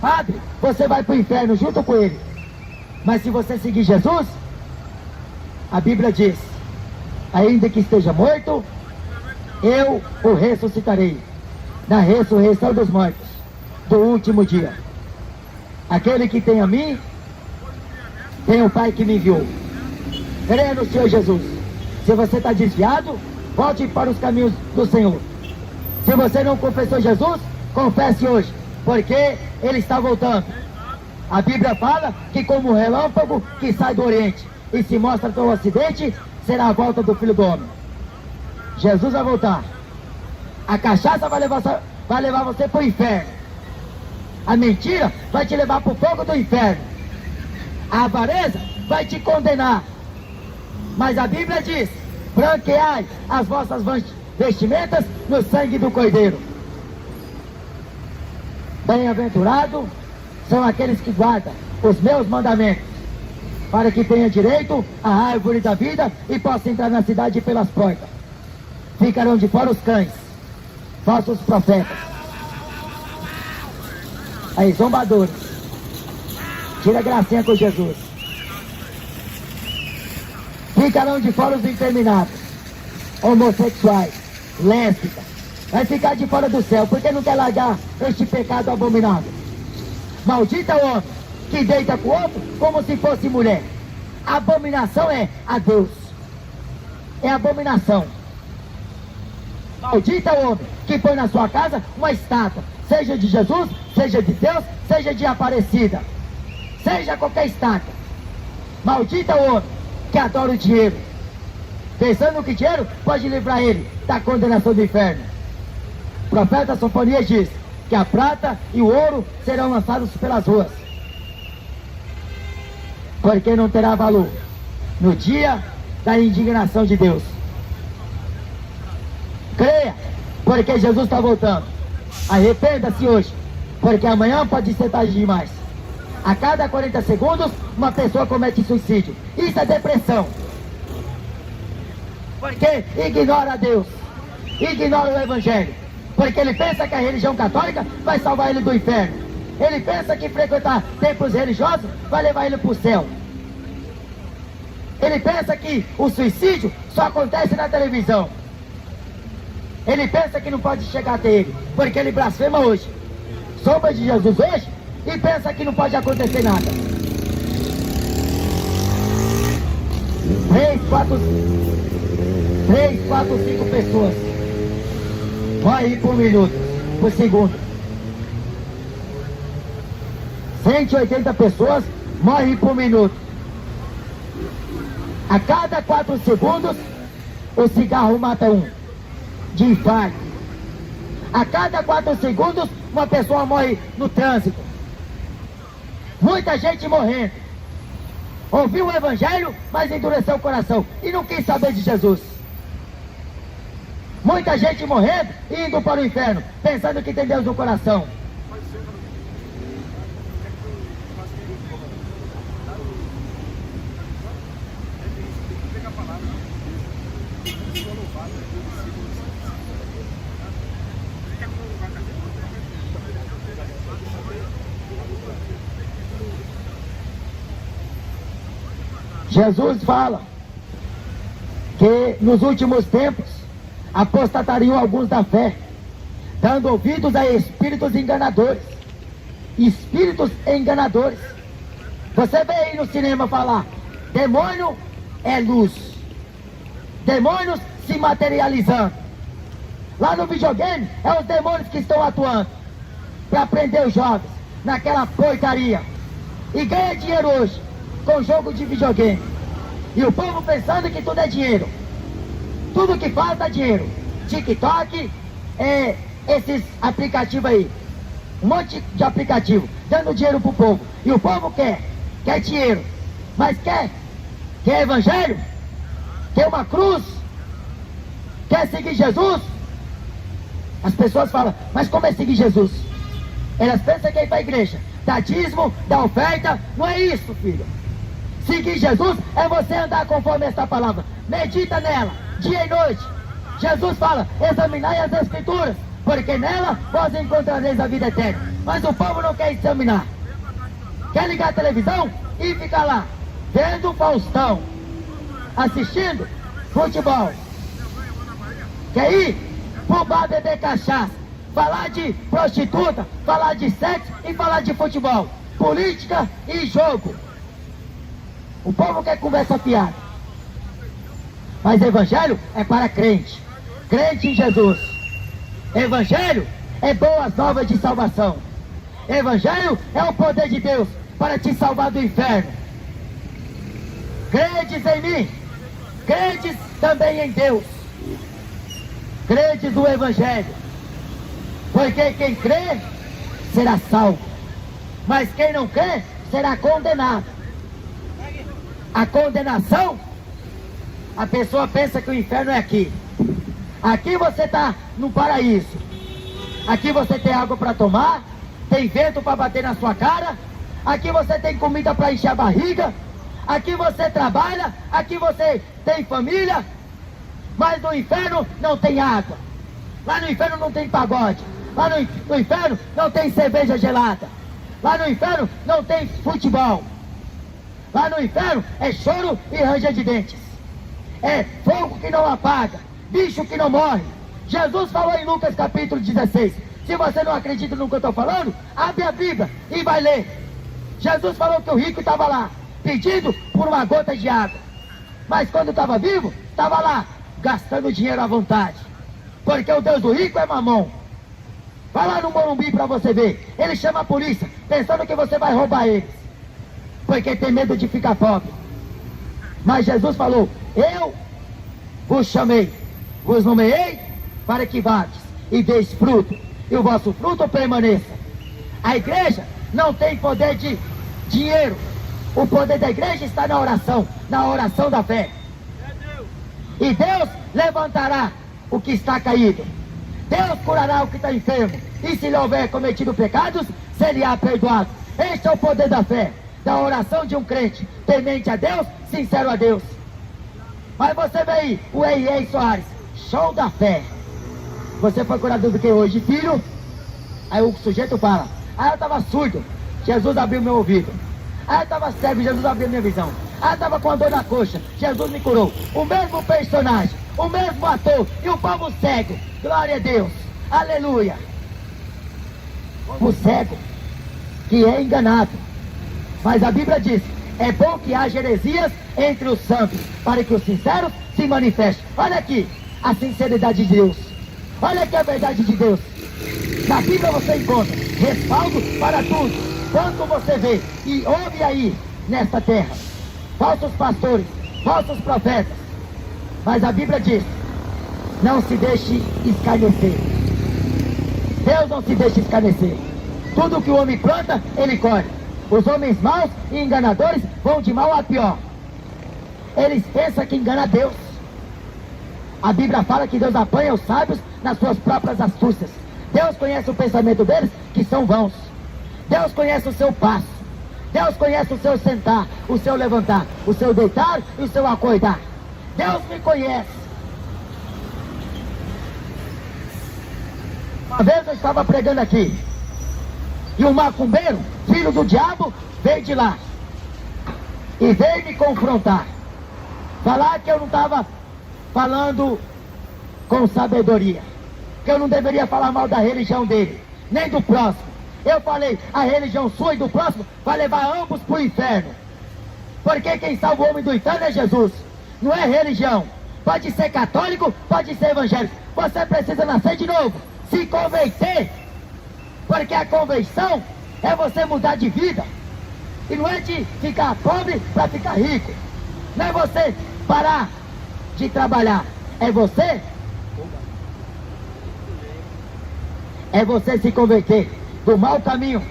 Padre, você vai para o inferno, junto com ele. Mas se você seguir Jesus, a Bíblia diz: ainda que esteja morto, eu o ressuscitarei na ressurreição dos mortos, do último dia. Aquele que tem a mim, tem o Pai que me enviou. Creia no Senhor Jesus. Se você está desviado, volte para os caminhos do Senhor. Se você não confessou Jesus, confesse hoje, porque Ele está voltando. A Bíblia fala que como um relâmpago que sai do Oriente e se mostra para o Ocidente, será a volta do Filho do Homem. Jesus vai voltar. A cachaça vai levar você para o inferno. A mentira vai te levar para o fogo do inferno. A avareza vai te condenar. Mas a Bíblia diz: branqueai as vossas vestimentas no sangue do Cordeiro. Bem-aventurados são aqueles que guardam os meus mandamentos, para que tenha direito à árvore da vida e possa entrar na cidade pelas portas. Ficarão de fora os cães, falsos profetas, aí zombadores. Tira a gracinha com Jesus. Ficarão de fora os interminados, homossexuais, lésbicas. Vai ficar de fora do céu, porque não quer largar este pecado abominável. Maldito é o homem que deita com o outro como se fosse mulher. A abominação é a Deus. É abominação. Maldito é o homem que põe na sua casa uma estátua, seja de Jesus, seja de Deus, seja de Aparecida, seja qualquer estátua. Maldito é o homem que adora o dinheiro, pensando que dinheiro pode livrar ele da condenação do inferno. O profeta Sofonias diz que a prata e o ouro serão lançados pelas ruas, porque não terá valor no dia da indignação de Deus. Creia, porque Jesus está voltando. Arrependa-se hoje, porque amanhã pode ser tarde demais. A cada 40 segundos, uma pessoa comete suicídio. Isso é depressão. Porque ignora Deus, ignora o Evangelho. Porque ele pensa que a religião católica vai salvar ele do inferno. Ele pensa que frequentar templos religiosos vai levar ele para o céu. Ele pensa que o suicídio só acontece na televisão. Ele pensa que não pode chegar até ele, porque ele blasfema hoje, sombra de Jesus hoje, e pensa que não pode acontecer nada. 3, 4, 5 pessoas morrem por minuto, por segundo. 180 pessoas morrem por minuto. A cada 4 segundos, o cigarro mata um de infarto. A cada 4 segundos, uma pessoa morre no trânsito. Muita gente morrendo. Ouviu o Evangelho, mas endureceu o coração e não quis saber de Jesus. Muita gente morrendo e indo para o inferno, pensando que tem Deus no coração. Jesus fala que nos últimos tempos apostatariam alguns da fé, dando ouvidos a espíritos enganadores. Espíritos enganadores. Você vê aí no cinema falar: demônio é luz, demônios se materializando. Lá no videogame é os demônios que estão atuando para prender os jovens naquela porcaria, e ganha dinheiro hoje com jogo de videogame. E o povo pensando que tudo é dinheiro. Tudo que falta é dinheiro. TikTok, esses aplicativos aí. Um monte de aplicativo dando dinheiro pro povo. E o povo quer dinheiro. Mas quer evangelho? Quer uma cruz? Quer seguir Jesus? As pessoas falam: mas como é seguir Jesus? Elas pensam que é ir para a igreja, dá dízimo, dá oferta. Não é isso, filho. Seguir Jesus é você andar conforme esta palavra. Medita nela, dia e noite. Jesus fala: examinai as Escrituras, porque nela vós encontrareis a vida eterna. Mas o povo não quer examinar. Quer ligar a televisão e ficar lá, vendo o Faustão, assistindo futebol. Quer ir pro bar beber cachaça, falar de prostituta, falar de sexo e falar de futebol, política e jogo. O povo quer conversa fiada. Mas evangelho é para crente. Crente em Jesus. Evangelho é boas novas de salvação. Evangelho é o poder de Deus para te salvar do inferno. Credes em mim, credes também em Deus. Credes no Evangelho. Porque quem crê será salvo. Mas quem não crê será condenado. A condenação, a pessoa pensa que o inferno é aqui. Aqui você está no paraíso. Aqui você tem água para tomar, tem vento para bater na sua cara, aqui você tem comida para encher a barriga, aqui você trabalha, aqui você tem família. Mas no inferno não tem água. Lá no inferno não tem pagode. Lá no inferno não tem cerveja gelada. Lá no inferno não tem futebol. Lá no inferno é choro e ranger de dentes. É fogo que não apaga, bicho que não morre. Jesus falou em Lucas capítulo 16. Se você não acredita no que eu estou falando, abre a Bíblia e vai ler. Jesus falou que o rico estava lá, pedindo por uma gota de água. Mas quando estava vivo, estava lá, gastando dinheiro à vontade. Porque o Deus do rico é mamão. Vai lá no Morumbi para você ver. Ele chama a polícia, pensando que você vai roubar eles, porque tem medo de ficar pobre. Mas Jesus falou: eu vos chamei, vos nomeei para que vades e deis fruto, e o vosso fruto permaneça. A igreja não tem poder de dinheiro. O poder da igreja está na oração da fé. E Deus levantará o que está caído. Deus curará o que está enfermo. E se lhe houver cometido pecados, será perdoado. Este é o poder da fé, da oração de um crente, temente a Deus, sincero a Deus. Mas você vê aí, o Ei Soares, show da fé. Você foi curado do que hoje, filho? Aí o sujeito fala: eu estava surdo, Jesus abriu meu ouvido. Eu estava cego, Jesus abriu minha visão. Eu estava com a dor na coxa, Jesus me curou. O mesmo personagem, o mesmo ator, e o povo cego. Glória a Deus, aleluia. O cego que é enganado. Mas a Bíblia diz: é bom que haja heresias entre os santos, para que os sinceros se manifestem. Olha aqui a sinceridade de Deus. Olha aqui a verdade de Deus. Na Bíblia você encontra respaldo para tudo. Quanto você vê e ouve aí nesta terra falsos pastores, falsos profetas. Mas a Bíblia diz: não se deixe escarnecer. Deus não se deixa escarnecer. Tudo que o homem planta, ele colhe. Os homens maus e enganadores vão de mal a pior. Eles pensam que engana Deus. A Bíblia fala que Deus apanha os sábios nas suas próprias astúcias. Deus conhece o pensamento deles, que são vãos. Deus conhece o seu passo. Deus conhece o seu sentar, o seu levantar, o seu deitar e o seu acordar. Deus me conhece. Uma vez eu estava pregando aqui, e um macumbeiro, filho do diabo, veio de lá e veio me confrontar, falar que eu não estava falando com sabedoria, que eu não deveria falar mal da religião dele, nem do próximo. Eu falei: a religião sua e do próximo vai levar ambos para o inferno, porque quem salva o homem do inferno é Jesus, não é religião. Pode ser católico, pode ser evangélico, você precisa nascer de novo, se converter, porque a conversão é você mudar de vida. E não é de ficar pobre para ficar rico. Não é você parar de trabalhar. É você se converter do mau caminho.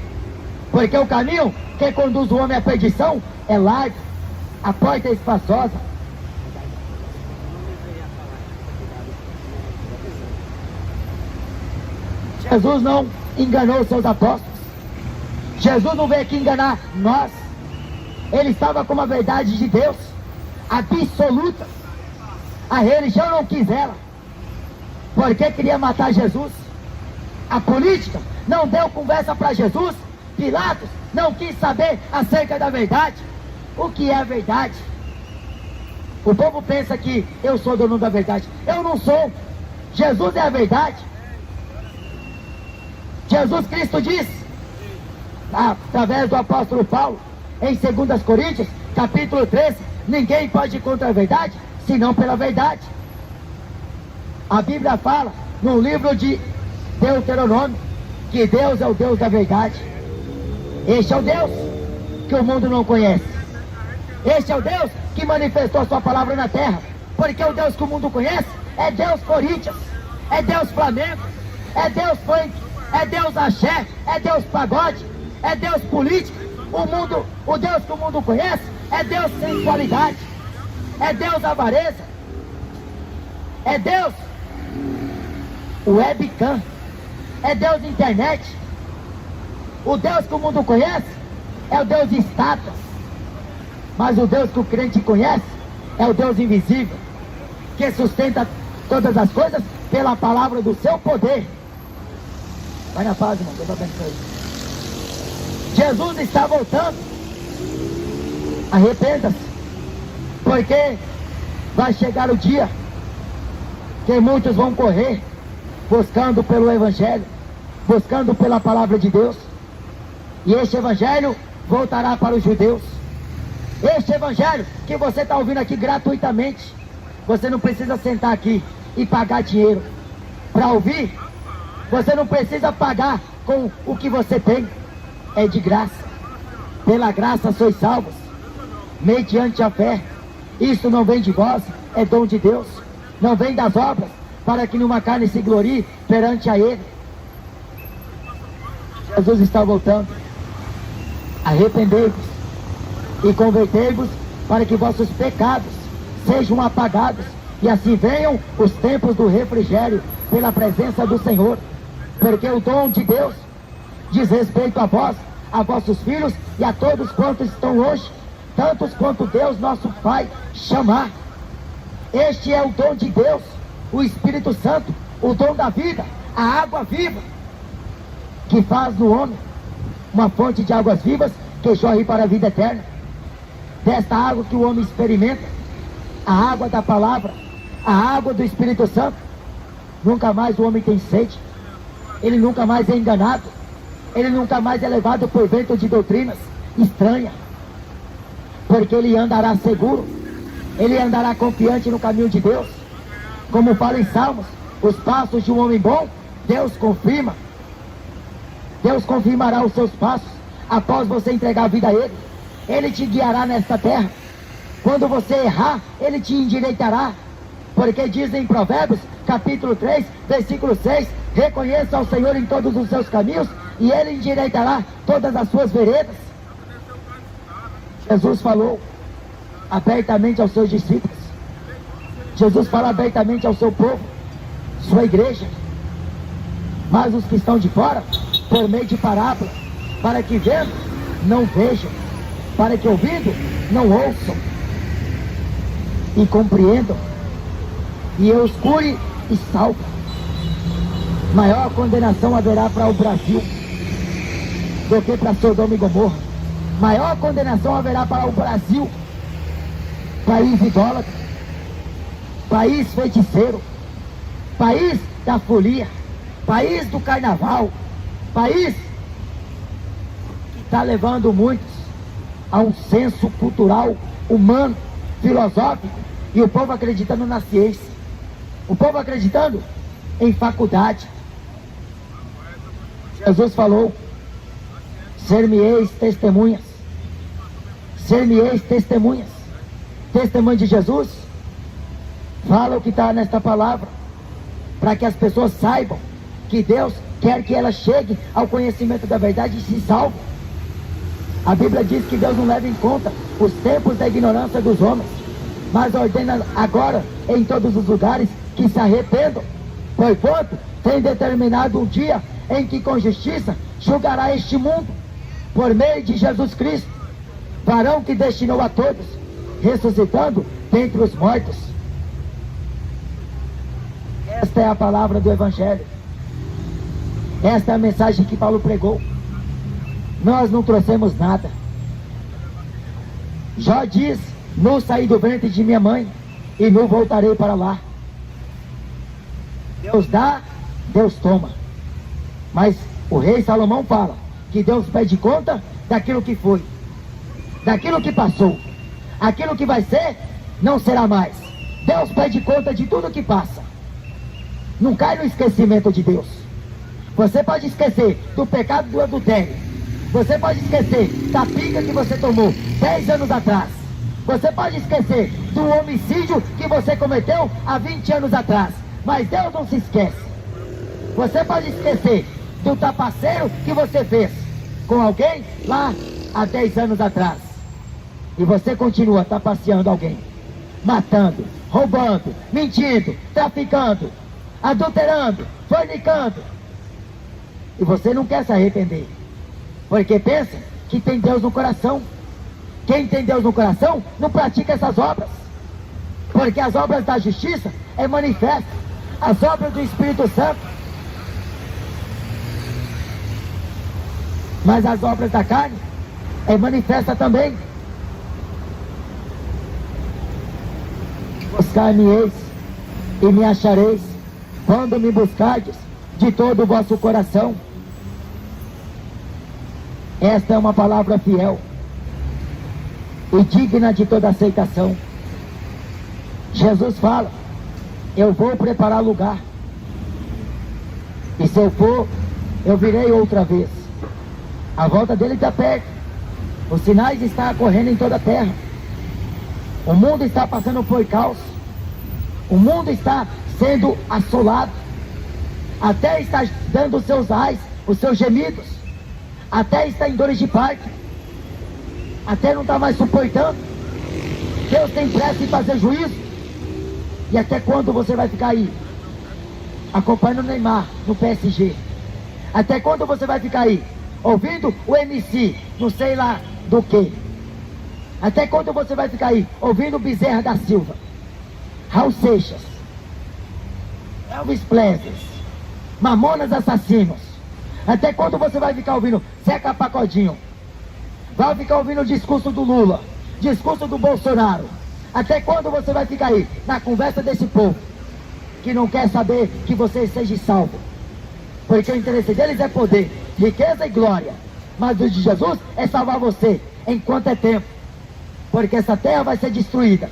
Porque o caminho que conduz o homem à perdição é largo, a porta é espaçosa. Jesus não enganou os seus apóstolos. Jesus não veio aqui enganar nós. Ele estava com a verdade de Deus absoluta. A religião não quis ela, porque queria matar Jesus. A política não deu conversa para Jesus. Pilatos não quis saber acerca da verdade. O que é a verdade? O povo pensa que eu sou dono da verdade. Eu não sou. Jesus é a verdade. Jesus Cristo diz, através do apóstolo Paulo, em 2 Coríntios, capítulo 13, ninguém pode ir contra a verdade, senão pela verdade. A Bíblia fala, no livro de Deuteronômio, que Deus é o Deus da verdade. Este é o Deus que o mundo não conhece. Este é o Deus que manifestou a sua palavra na terra. Porque o Deus que o mundo conhece é Deus Corinthians, é Deus Flamengo, é Deus Funk, é Deus Axé, é Deus Pagode, é Deus político. O Deus que o mundo conhece é Deus sensualidade, é Deus avareza, é Deus webcam, é Deus internet. O Deus que o mundo conhece é o Deus de estátuas, mas o Deus que o crente conhece é o Deus invisível, que sustenta todas as coisas pela palavra do seu poder. Vai na paz, irmão, Deus abençoe. Jesus está voltando. Arrependa-se, porque vai chegar o dia que muitos vão correr buscando pelo Evangelho, buscando pela palavra de Deus, e este Evangelho voltará para os judeus. Este Evangelho que você está ouvindo aqui gratuitamente, você não precisa sentar aqui e pagar dinheiro para ouvir. Você não precisa pagar com o que você tem, é de graça. Pela graça sois salvos, mediante a fé. Isso não vem de vós, é dom de Deus. Não vem das obras, para que numa carne se glorie perante a Ele. Jesus está voltando. Arrependei-vos e convertei-vos, para que vossos pecados sejam apagados, e assim venham os tempos do refrigério pela presença do Senhor. Porque o dom de Deus diz respeito a vós, a vossos filhos e a todos quantos estão hoje, tantos quanto Deus nosso Pai chamar. Este é o dom de Deus, o Espírito Santo, o dom da vida, a água viva, que faz no homem uma fonte de águas vivas que jorre para a vida eterna. Desta água que o homem experimenta, a água da palavra, a água do Espírito Santo, nunca mais o homem tem sede, ele nunca mais é enganado, ele nunca mais é levado por vento de doutrinas estranhas, porque ele andará seguro, ele andará confiante no caminho de Deus. Como fala em Salmos, os passos de um homem bom, Deus confirma. Deus confirmará os seus passos após você entregar a vida a Ele. Ele te guiará nesta terra. Quando você errar, Ele te endireitará. Porque diz em Provérbios, capítulo 3, versículo 6, reconheça ao Senhor em todos os seus caminhos, e Ele endireitará todas as suas veredas. Jesus falou abertamente aos seus discípulos. Jesus fala abertamente ao seu povo, sua igreja. Mas os que estão de fora, por meio de parábola, para que vendo, não vejam, para que ouvindo, não ouçam, e compreendam, e eu os cure e salvo. Maior condenação haverá para o Brasil do que para Sodoma e Gomorra. Maior condenação haverá para o Brasil, país idólatra, país feiticeiro, país da folia, país do carnaval, país que está levando muitos a um senso cultural, humano, filosófico, e o povo acreditando na ciência, o povo acreditando em faculdade. Jesus falou: ser-me-eis testemunhas, ser-me-eis testemunhas. Testemunho de Jesus fala o que está nesta palavra, para que as pessoas saibam que Deus quer que elas cheguem ao conhecimento da verdade e se salvem. A Bíblia diz que Deus não leva em conta os tempos da ignorância dos homens, mas ordena agora em todos os lugares que se arrependam, porquanto tem determinado um dia em que com justiça julgará este mundo, por meio de Jesus Cristo, varão que destinou a todos, ressuscitando dentre os mortos. Esta é a palavra do Evangelho. Esta é a mensagem que Paulo pregou. Nós não trouxemos nada. Jó diz: nu saí do ventre de minha mãe, e nu voltarei para lá. Deus dá, Deus toma. Mas o rei Salomão fala que Deus pede conta daquilo que foi, daquilo que passou. Aquilo que vai ser, não será mais. Deus pede conta de tudo que passa. Não cai no esquecimento de Deus. Você pode esquecer do pecado do adultério. Você pode esquecer da pica que você tomou 10 anos atrás. Você pode esquecer do homicídio que você cometeu há 20 anos atrás. Mas Deus não se esquece. Você pode esquecer do tapaceiro que você fez com alguém lá há 10 anos atrás. E você continua trapaceando alguém, matando, roubando, mentindo, traficando, adulterando, fornicando. E você não quer se arrepender, porque pensa que tem Deus no coração. Quem tem Deus no coração não pratica essas obras, porque as obras da justiça é manifesta, as obras do Espírito Santo. Mas as obras da carne é manifesta também. Buscar-me-eis e me achareis, quando me buscardes de todo o vosso coração. Esta é uma palavra fiel e digna de toda aceitação. Jesus fala: eu vou preparar lugar, e se eu for, eu virei outra vez. A volta dele está perto, os sinais estão ocorrendo em toda a terra, o mundo está passando por caos, o mundo está sendo assolado, até está dando os seus ais, os seus gemidos, até está em dores de parto, até não está mais suportando. Deus tem pressa em fazer juízo. E até quando você vai ficar aí acompanhando o Neymar no PSG? Até quando você vai ficar aí ouvindo o MC, não sei lá do que? Até quando você vai ficar aí ouvindo Bezerra da Silva, Raul Seixas, Elvis Presley, Mamonas Assassinos? Até quando você vai ficar ouvindo Zeca Pagodinho? Vai ficar ouvindo o discurso do Lula, discurso do Bolsonaro? Até quando você vai ficar aí na conversa desse povo que não quer saber que você seja salvo? Porque o interesse deles é poder, riqueza e glória, mas o de Jesus é salvar você enquanto é tempo, porque essa terra vai ser destruída,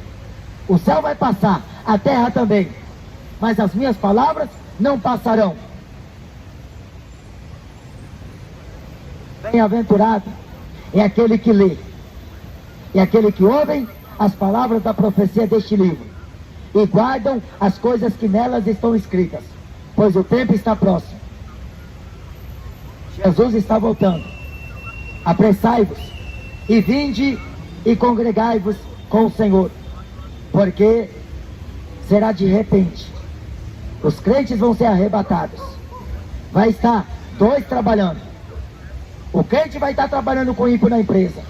o céu vai passar, a terra também, mas as minhas palavras não passarão. Bem-aventurado é aquele que lê e aquele que ouve as palavras da profecia deste livro e guardam as coisas que nelas estão escritas, pois o tempo está próximo. Jesus está voltando. Apressai-vos e vinde e congregai-vos com o Senhor, porque será de repente. Os crentes vão ser arrebatados. Vai estar dois trabalhando. O crente vai estar trabalhando com o ímpio na empresa,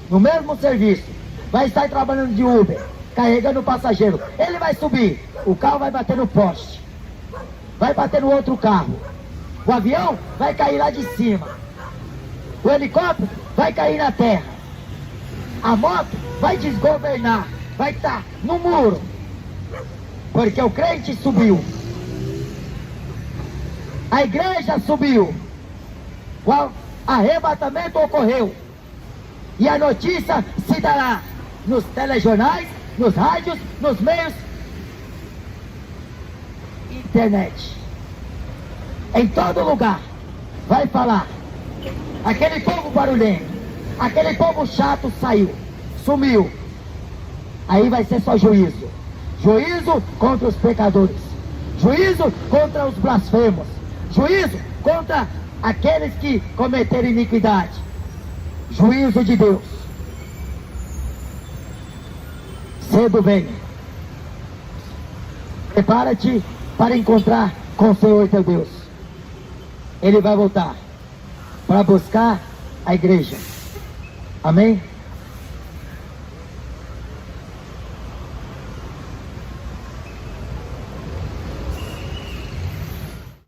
no mesmo serviço. Vai estar trabalhando de Uber, carregando o passageiro. Ele vai subir, o carro vai bater no poste, vai bater no outro carro. O avião vai cair lá de cima. O helicóptero vai cair na terra. A moto vai desgovernar, vai estar no muro, porque o crente subiu. A igreja subiu. O arrebatamento ocorreu. E a notícia se dará nos telejornais, nos rádios, nos meios, internet. Em todo lugar vai falar. Aquele povo barulhento, aquele povo chato saiu, sumiu. Aí vai ser só juízo. Juízo contra os pecadores, juízo contra os blasfemos, juízo contra aqueles que cometeram iniquidade. Juízo de Deus. Cedo vem. Prepara-te para encontrar com o Senhor teu Deus. Ele vai voltar para buscar a igreja. Amém?